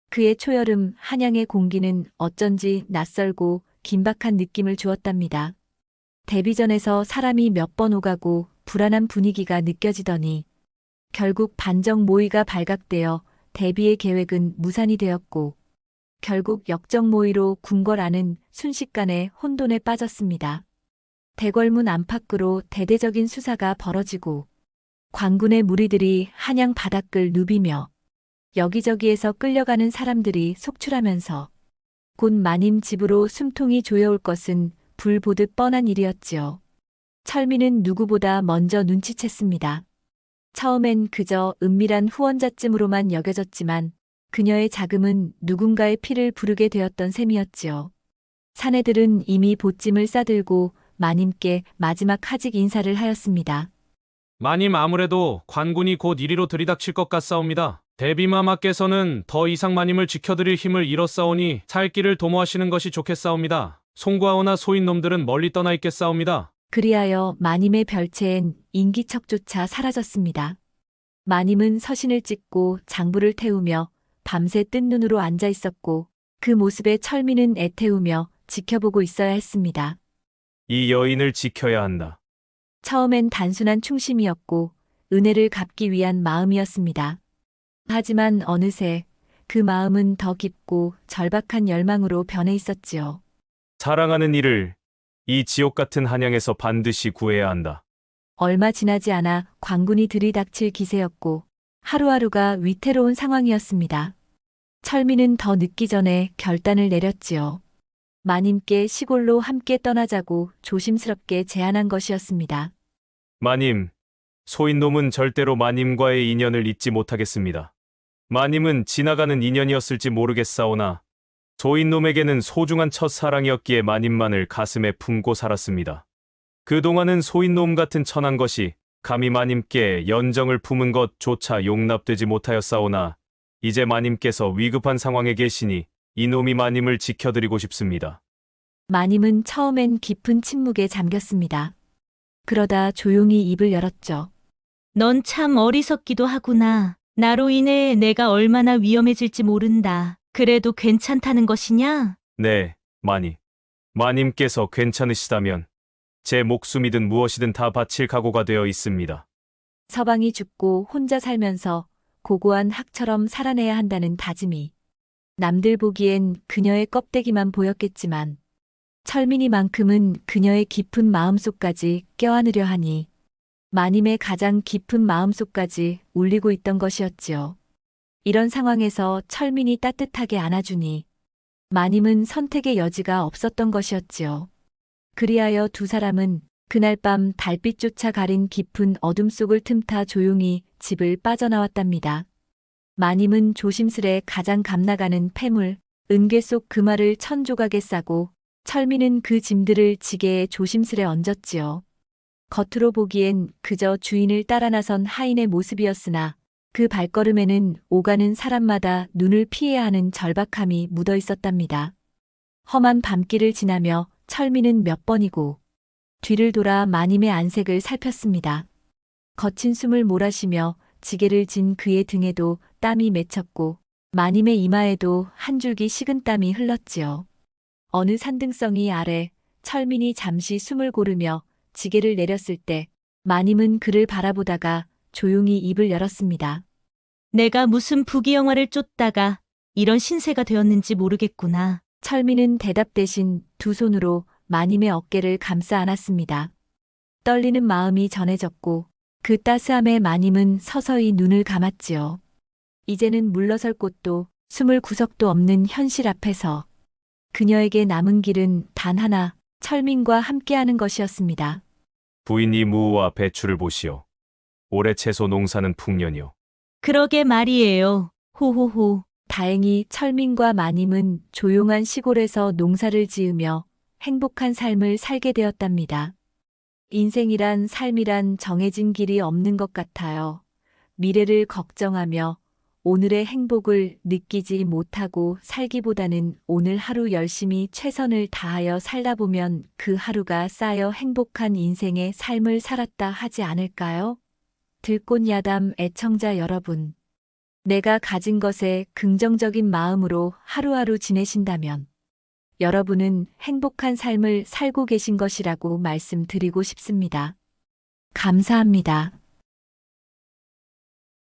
그의 초여름 한양의 공기는 어쩐지 낯설고 긴박한 느낌을 주었답니다. 데뷔전에서 사람이 몇 번 오가고 불안한 분위기가 느껴지더니 결국 반정 모의가 발각되어 데뷔의 계획은 무산이 되었고 결국 역적 모의로 궁궐 안은 순식간에 혼돈에 빠졌습니다. 대궐문 안팎으로 대대적인 수사가 벌어지고 관군의 무리들이 한양 바닷글 누비며 여기저기에서 끌려가는 사람들이 속출하면서 곧 마님 집으로 숨통이 조여올 것은 불 보듯 뻔한 일이었지요. 철민은 누구보다 먼저 눈치챘습니다. 처음엔 그저 은밀한 후원자쯤으로만 여겨졌지만 그녀의 자금은 누군가의 피를 부르게 되었던 셈이었지요. 사내들은 이미 보찜을 싸들고 마님께 마지막 하직 인사를 하였습니다. 마님 아무래도 관군이 곧 이리로 들이닥칠 것 같사옵니다. 대비마마께서는 더 이상 마님을 지켜드릴 힘을 잃었사오니 살 길을 도모하시는 것이 좋겠사옵니다. 송구하오나 소인놈들은 멀리 떠나 있겠사옵니다. 그리하여 마님의 별채엔 인기척조차 사라졌습니다. 마님은 서신을 찍고 장부를 태우며 밤새 뜬 눈으로 앉아 있었고 그 모습에 철민은 애태우며 지켜보고 있어야 했습니다. 이 여인을 지켜야 한다. 처음엔 단순한 충심이었고 은혜를 갚기 위한 마음이었습니다. 하지만 어느새 그 마음은 더 깊고 절박한 열망으로 변해 있었지요. 사랑하는 이를 이 지옥 같은 한양에서 반드시 구해야 한다. 얼마 지나지 않아 관군이 들이닥칠 기세였고 하루하루가 위태로운 상황이었습니다. 철민은 더 늦기 전에 결단을 내렸지요. 마님께 시골로 함께 떠나자고 조심스럽게 제안한 것이었습니다. 마님, 소인놈은 절대로 마님과의 인연을 잊지 못하겠습니다. 마님은 지나가는 인연이었을지 모르겠사오나 소인놈에게는 소중한 첫사랑이었기에 마님만을 가슴에 품고 살았습니다. 그동안은 소인놈 같은 천한 것이 감히 마님께 연정을 품은 것조차 용납되지 못하였사오나 이제 마님께서 위급한 상황에 계시니 이놈이 마님을 지켜드리고 싶습니다. 마님은 처음엔 깊은 침묵에 잠겼습니다. 그러다 조용히 입을 열었죠. 넌 참 어리석기도 하구나. 나로 인해 내가 얼마나 위험해질지 모른다. 그래도 괜찮다는 것이냐? 네, 마님께서 괜찮으시다면 제 목숨이든 무엇이든 다 바칠 각오가 되어 있습니다. 서방이 죽고 혼자 살면서 고고한 학처럼 살아내야 한다는 다짐이 남들 보기엔 그녀의 껍데기만 보였겠지만 철민이만큼은 그녀의 깊은 마음속까지 껴안으려 하니 마님의 가장 깊은 마음속까지 울리고 있던 것이었지요. 이런 상황에서 철민이 따뜻하게 안아주니 마님은 선택의 여지가 없었던 것이었지요. 그리하여 두 사람은 그날 밤 달빛조차 가린 깊은 어둠 속을 틈타 조용히 집을 빠져나왔답니다. 마님은 조심스레 가장 감나가는 폐물, 은괴 속 금화를 1000조각에 싸고 철민은 그 짐들을 지게에 조심스레 얹었지요. 겉으로 보기엔 그저 주인을 따라 나선 하인의 모습이었으나 그 발걸음에는 오가는 사람마다 눈을 피해야 하는 절박함이 묻어 있었답니다. 험한 밤길을 지나며 철민은 몇 번이고 뒤를 돌아 마님의 안색을 살폈습니다. 거친 숨을 몰아쉬며 지게를 진 그의 등에도 땀이 맺혔고 마님의 이마에도 한 줄기 식은 땀이 흘렀지요. 어느 산등성이 아래 철민이 잠시 숨을 고르며 지게를 내렸을 때 마님은 그를 바라보다가 조용히 입을 열었습니다. 내가 무슨 부귀영화를 쫓다가 이런 신세가 되었는지 모르겠구나. 철민은 대답 대신 두 손으로 마님의 어깨를 감싸 안았습니다. 떨리는 마음이 전해졌고 그 따스함에 마님은 서서히 눈을 감았지요. 이제는 물러설 곳도 숨을 구석도 없는 현실 앞에서 그녀에게 남은 길은 단 하나, 철민과 함께하는 것이었습니다. 부인 이 무와 배추를 보시오. 올해 채소 농사는 풍년이요. 그러게 말이에요. 호호호. 다행히 철민과 마님은 조용한 시골에서 농사를 지으며 행복한 삶을 살게 되었답니다. 인생이란 삶이란 정해진 길이 없는 것 같아요. 미래를 걱정하며 오늘의 행복을 느끼지 못하고 살기보다는 오늘 하루 열심히 최선을 다하여 살다 보면 그 하루가 쌓여 행복한 인생의 삶을 살았다 하지 않을까요? 들꽃야담 애청자 여러분, 내가 가진 것에 긍정적인 마음으로 하루하루 지내신다면 여러분은 행복한 삶을 살고 계신 것이라고 말씀드리고 싶습니다. 감사합니다.